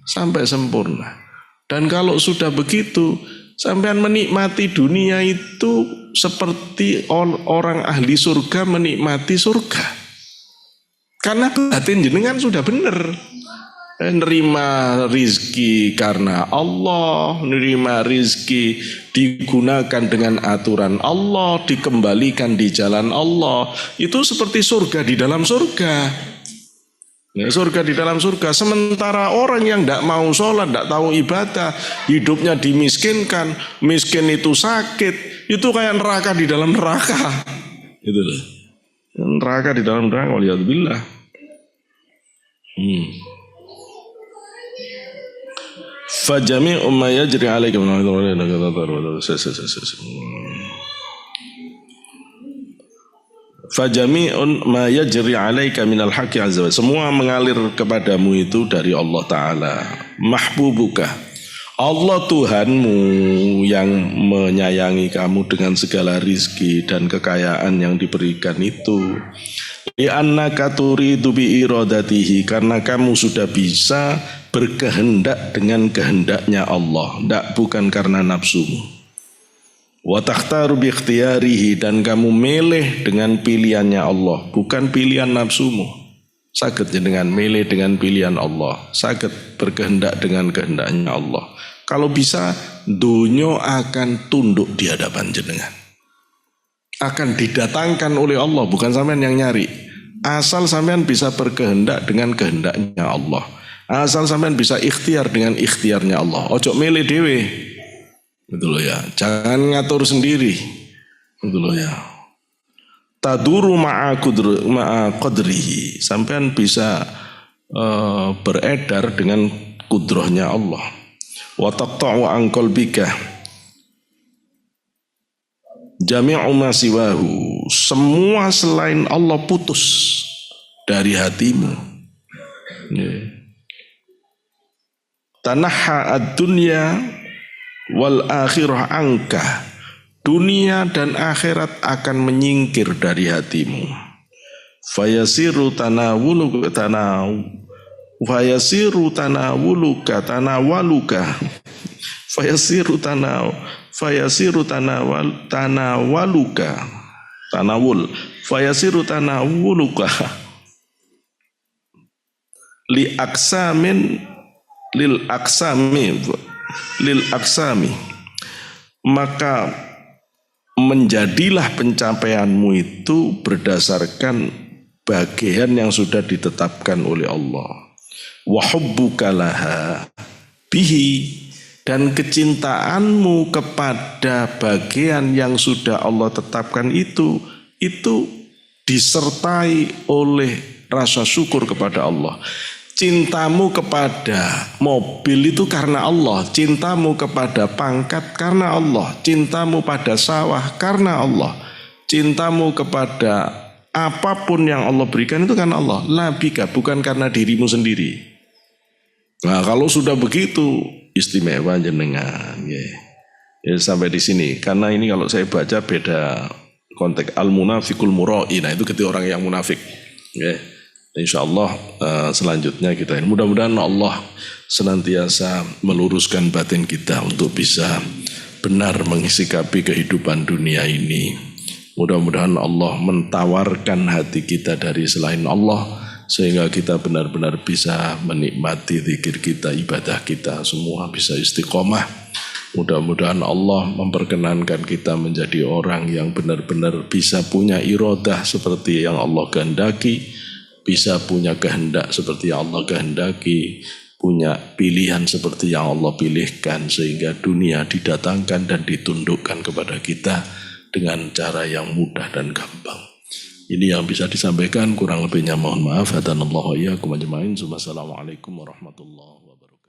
Sampai sempurna. Dan kalau sudah begitu, sampean menikmati dunia itu seperti orang ahli surga menikmati surga. Karena batin jenengan sudah benar. Nerima rizki karena Allah, nerima rizki digunakan dengan aturan Allah, dikembalikan di jalan Allah. Itu seperti surga di dalam surga. Surga di dalam surga. Sementara orang yang tidak mau sholat, tidak tahu ibadah, hidupnya dimiskinkan, miskin itu sakit, itu kayak neraka di dalam neraka. Itu loh. Neraka di dalam neraka, waliyadzubillah. Fajami'u ma yajri 'alaika min Fajami'un ma yajri 'alaika minal haqqi 'azza wa semua mengalir kepadamu itu dari Allah Ta'ala. Mahbubuka, Allah Tuhanmu yang menyayangi kamu dengan segala rizki dan kekayaan yang diberikan itu. Li'annaka turidu bi iradatihi, karena kamu sudah bisa berkehendak dengan kehendaknya Allah, bukan karena nafsumu. Wa takhtaru bi ikhtiyarihi, dan kamu milih dengan pilihannya Allah, bukan pilihan nafsumu. Saged dengan milih dengan pilihan Allah, saged berkehendak dengan kehendaknya Allah. Kalau bisa, dunia akan tunduk di hadapan jenengan, akan didatangkan oleh Allah, bukan sampean yang nyari. Asal sampean bisa berkehendak dengan kehendaknya Allah, asal sampean bisa ikhtiar dengan ikhtiarnya Allah. Ojo milih dewe, betul loh ya, jangan ngatur sendiri, betul loh ya. Taduru ma'a qadrihi, sampean bisa beredar dengan kudrahnya Allah. Wa taqta'u an qalbika jami'u ma siwahu, semua selain Allah putus dari hatimu. Tanahha ad-dunya wal akhirah angka, dunia dan akhirat akan menyingkir dari hatimu. Fayasiru tanawuluka lil aksami, maka menjadilah pencapaianmu itu berdasarkan bagian yang sudah ditetapkan oleh Allah. Wa hubbuka laha bihi, dan kecintaanmu kepada bagian yang sudah Allah tetapkan itu disertai oleh rasa syukur kepada Allah. Cintamu kepada mobil itu karena Allah, cintamu kepada pangkat karena Allah, cintamu pada sawah karena Allah, cintamu kepada apapun yang Allah berikan itu karena Allah. Labika, bukan karena dirimu sendiri. Nah, kalau sudah begitu istimewa jenengan. Ya, sampai di sini. Karena ini kalau saya baca beda konteks, al-munafiqul mura'i. Nah, itu ketika orang yang munafik. Ya. InsyaAllah selanjutnya kita ini mudah-mudahan Allah senantiasa meluruskan batin kita untuk bisa benar mengisikapi kehidupan dunia ini. Mudah-mudahan Allah mentawarkan hati kita dari selain Allah, sehingga kita benar-benar bisa menikmati zikir kita, ibadah kita, semua bisa istiqomah. Mudah-mudahan Allah memperkenankan kita menjadi orang yang benar-benar bisa punya iradah seperti yang Allah kehendaki, bisa punya kehendak seperti yang Allah kehendaki, punya pilihan seperti yang Allah pilihkan, sehingga dunia didatangkan dan ditundukkan kepada kita dengan cara yang mudah dan gampang. Ini yang bisa disampaikan, kurang lebihnya mohon maaf. Hadanallahu iyyakum ajma'in. Assalamualaikum warahmatullahi wabarakatuh.